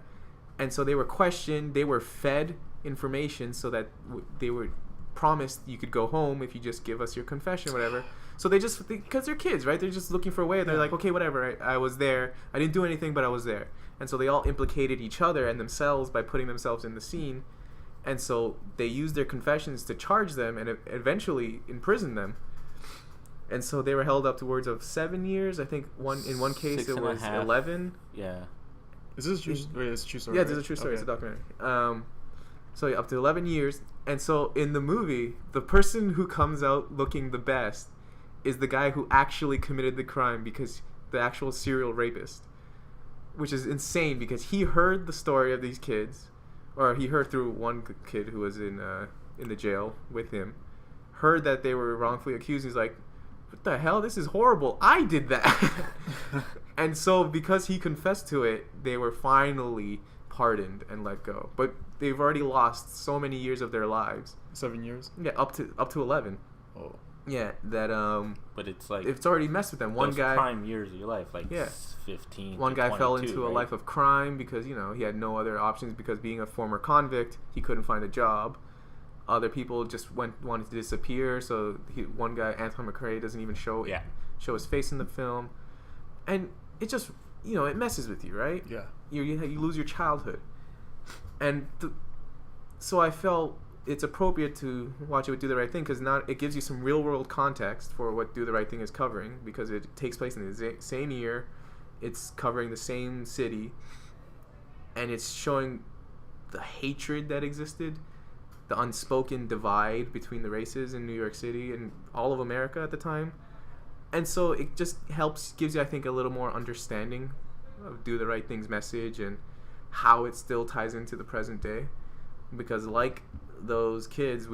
And so they were questioned. They were fed information so that they were promised you could go home if you just give us your confession, whatever. So because they're kids, right? They're just looking for a way. They're like, okay, whatever. I was there. I didn't do anything, but I was there. And so they all implicated each other and themselves by putting themselves in the scene. And so they used their confessions to charge them and eventually imprison them. And so they were held up towards of 7 years. I think in one case it was 11. Yeah. Is this true? Wait, it's a true story. Yeah, right? it's a true story. Okay. It's a documentary. So up to 11 years. And so in the movie, the person who comes out looking the best is the guy who actually committed the crime, because the actual serial rapist, which is insane because he heard the story of these kids, or he heard through one kid who was in the jail with him, heard that they were wrongfully accused. He's like, what the hell? This is horrible. I did that. And so because he confessed to it, they were finally pardoned and let go. But they've already lost so many years of their lives. 7 years? Yeah, up to 11. Oh. Yeah, that But it's like it's already messed with them. One those guy prime years of your life, like 15. One to guy fell 22, into a right? life of crime because he had no other options, because being a former convict, he couldn't find a job. Other people just wanted to disappear. So one guy, Anton McRae, doesn't even show his face in the film, and it just it messes with you, right? Yeah. You lose your childhood, and so I felt it's appropriate to watch it with Do the Right Thing, because it gives you some real world context for what Do the Right Thing is covering, because it takes place in the same year, it's covering the same city, and it's showing the hatred that existed, the unspoken divide between the races in New York City and all of America at the time. And so it just gives you, I think, a little more understanding of Do the Right Thing's message and how it still ties into the present day. Because like those kids,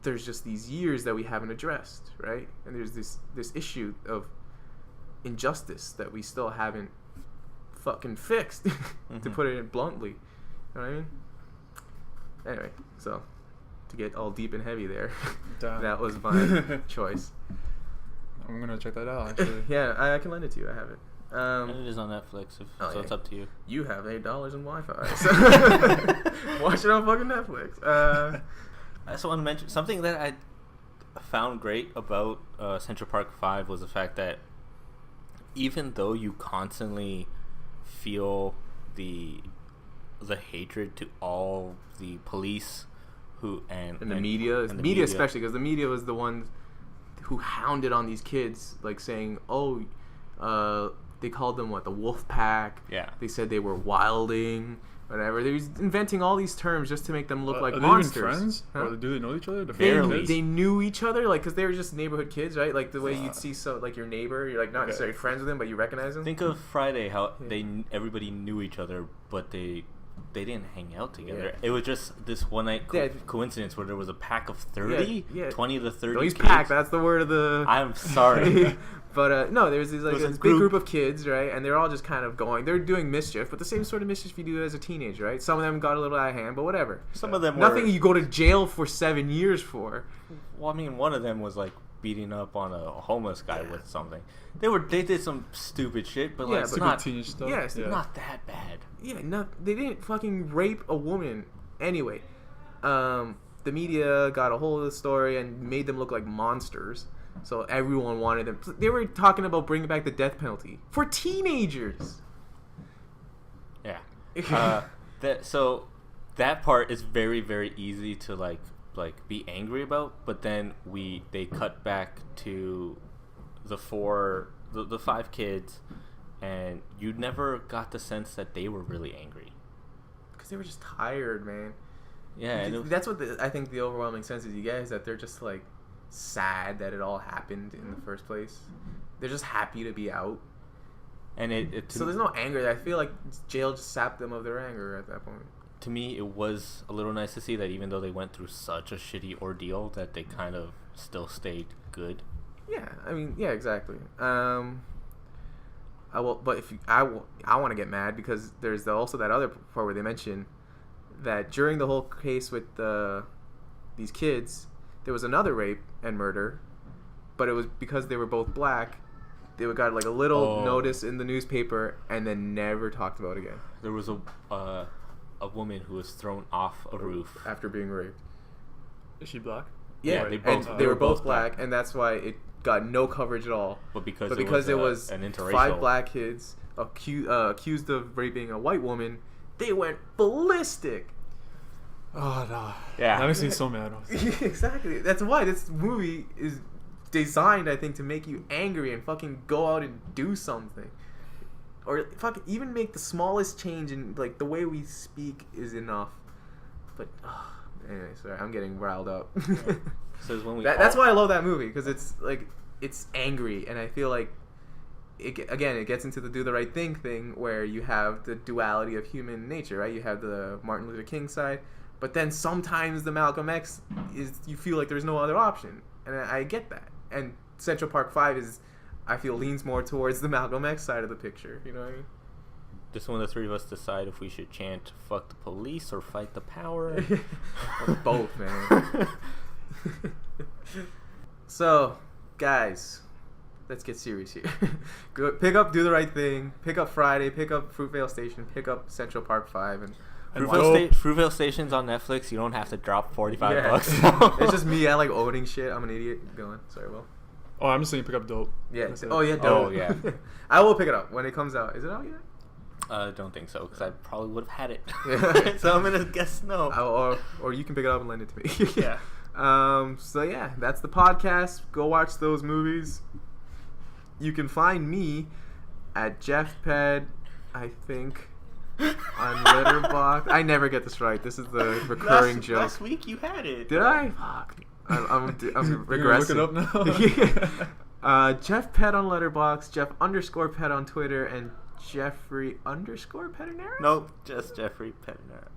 there's just these years that we haven't addressed, right? And there's this issue of injustice that we still haven't fucking fixed, to put it bluntly. You know what I mean? Anyway, so to get all deep and heavy there, that was my choice. I'm gonna check that out, actually. Yeah, I can lend it to you. I have it. And it is on Netflix, so it's up to you. You have $8 in Wi-Fi. So watch it on fucking Netflix. I just want to mention something that I found great about Central Park 5 was the fact that even though you constantly feel the hatred to all the police and the media, especially, because the media was the ones who hounded on these kids, like saying, they called them the Wolf Pack. Yeah. They said they were wilding, whatever. They was inventing all these terms just to make them look like are monsters. They even friends? Huh? Or do they know each other? They knew each other, because they were just neighborhood kids, right? Like the way you'd see your neighbor, you're not necessarily friends with him, but you recognize him. Think of Friday, how everybody knew each other, but they didn't hang out together. Yeah. It was just this one night coincidence where there was a pack of 30, 20 to 30 Don't use kids. pack, that's the word of the... I'm sorry. But no, there was this big group of kids, right? And they're all just kind of they're doing mischief, but the same sort of mischief you do as a teenager, right? Some of them got a little out of hand, but whatever. Some of them nothing you go to jail for 7 years for. Well, I mean, one of them was beating up on a homeless guy with something. They did some stupid shit, but like but not teenage stuff. Yeah, not that bad. Yeah, no, they didn't fucking rape a woman. Anyway, the media got a hold of the story and made them look like monsters. So everyone wanted them. They were talking about bringing back the death penalty for teenagers. Yeah. That part is very, very easy to like be angry about, but then they cut back to the 5 kids, and you never got the sense that they were really angry because they were just tired, man. Yeah, and that's what I think the overwhelming sense is you get is that they're just like sad that it all happened in the first place. They're just happy to be out, and so there's no anger. I feel like jail just sapped them of their anger at that point. To me, it was a little nice to see that even though they went through such a shitty ordeal, that they kind of still stayed good. Yeah, I mean, yeah, exactly. I want to get mad because there's also that other part where they mention that during the whole case with these kids, there was another rape and murder, but it was because they were both black. They got like a little notice in the newspaper and then never talked about it again. There was a woman who was thrown off a roof after being raped. Is she black? Yeah, they were both black, and that's why it got no coverage at all. But because it was an interracial 5 black kids accused of raping a white woman, they went ballistic. Oh no! Yeah, that makes me so mad. Exactly. That's why this movie is designed, I think, to make you angry and fucking go out and do something. Or fuck, even make the smallest change in like the way we speak is enough. But anyway, sorry, I'm getting riled up. Yeah. So when that's why I love that movie, because it's like it's angry, and I feel like it gets into the do the right thing where you have the duality of human nature, right? You have the Martin Luther King side, but then sometimes the Malcolm X is you feel like there's no other option, and I get that. And Central Park 5 I feel leans more towards the Malcolm X side of the picture. You know what I mean? Just when the 3 of us decide if we should chant "fuck the police" or "fight the power." Or both, man. So, guys, let's get serious here. Pick up Do the Right Thing. Pick up Friday. Pick up Fruitvale Station. Pick up Central Park 5. And Fruitvale Station's on Netflix. You don't have to drop $45. It's just me. I like owning shit. I'm an idiot. Going. Sorry, Will. Oh, I'm just saying pick up Dope. Yeah. Dope. Oh, yeah. I will pick it up when it comes out. Is it out yet? I don't think so, because I probably would have had it. So I'm going to guess no. Or you can pick it up and lend it to me. Yeah. So yeah, that's the podcast. Go watch those movies. You can find me at JeffPed, I think, on Letterboxd. I never get this right. This is the recurring joke. Last week you had it. Did I? Fuck. I'm regressing. Look it up now. Jeff Pet on Letterboxd, Jeff_Pet on Twitter, and Jeffrey_Pedernera? Nope, just Jeffrey Pedernera.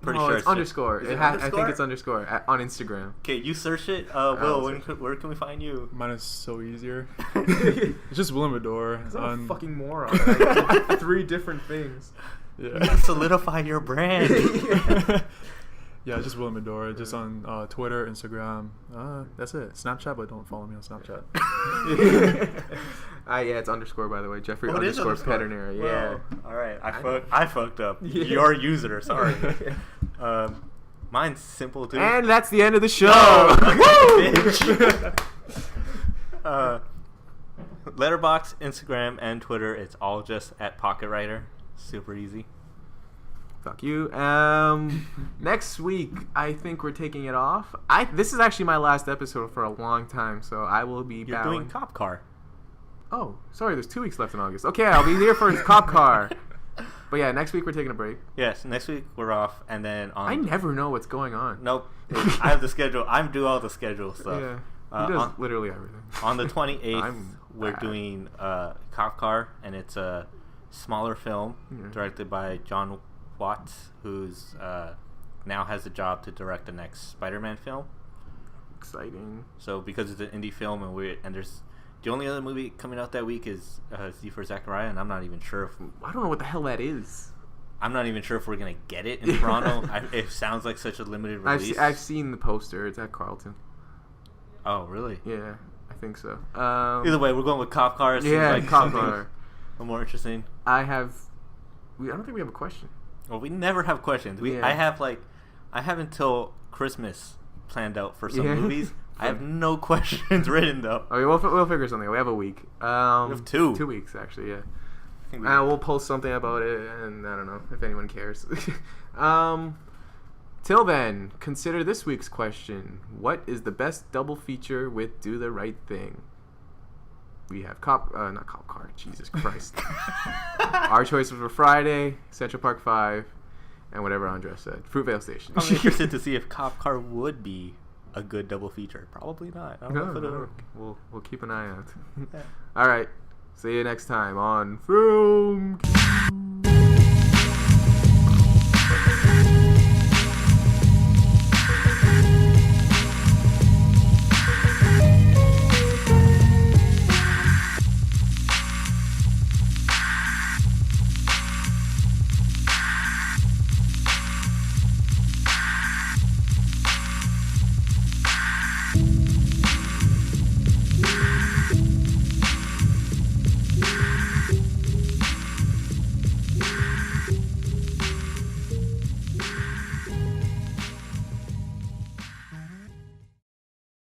Pretty sure it's underscore. I think it's underscore on Instagram. Okay, you search it. Will, where can we find you? Mine is so easier. It's just Willem Adore. I'm a fucking moron. I did 3 different things. Yeah. You gotta solidify your brand. Yeah, just Willem Adore. Just on Twitter, Instagram. That's it. Snapchat, but don't follow me on Snapchat. Yeah, it's underscore, by the way. Jeffrey _Pedernera. Yeah. All right. I fucked up. Yeah. Your user. Sorry. Mine's simple, dude. And that's the end of the show. Letterboxd, Instagram, and Twitter. It's all just at Pocket Writer. Super easy. Fuck you. Next week, I think we're taking it off. This is actually my last episode for a long time, so I will be You're doing Cop Car. Oh, sorry, there's 2 weeks left in August. Okay, I'll be here for Cop Car. But yeah, next week we're taking a break. Yes, next week we're off, and then on... I never know what's going on. Nope. I have the schedule. I do all the schedule stuff. Yeah, he does literally everything. On the 28th, we're doing Cop Car, and it's a smaller film directed by John Watts, who's now has a job to direct the next Spider-Man film. Exciting. So because it's an indie film, and there's the only other movie coming out that week is Z for Zachariah, and I'm not even sure if I don't know what the hell that is. I'm not even sure if we're gonna get it in Toronto. It sounds like such a limited release. I've seen the poster. It's at Carlton. Oh really? Yeah. think so. Either way, we're going with cop car. Yeah, like cop car. More interesting. I don't think we have a question. Well, we never have questions. I have until Christmas planned out for some movies. I have no questions written though. Okay, we'll figure something out. We have a week. We have 2 weeks actually. Yeah. We'll post something about it, and I don't know if anyone cares. Till then, consider this week's question: what is the best double feature with Do the Right Thing? We have not Cop Car. Jesus Christ. Our choices were Friday, Central Park 5, and whatever Andres said, Fruitvale Station. I'm interested to see if Cop Car would be a good double feature. Probably not. I don't know if it'll work. We'll keep an eye out. All right. See you next time on Film.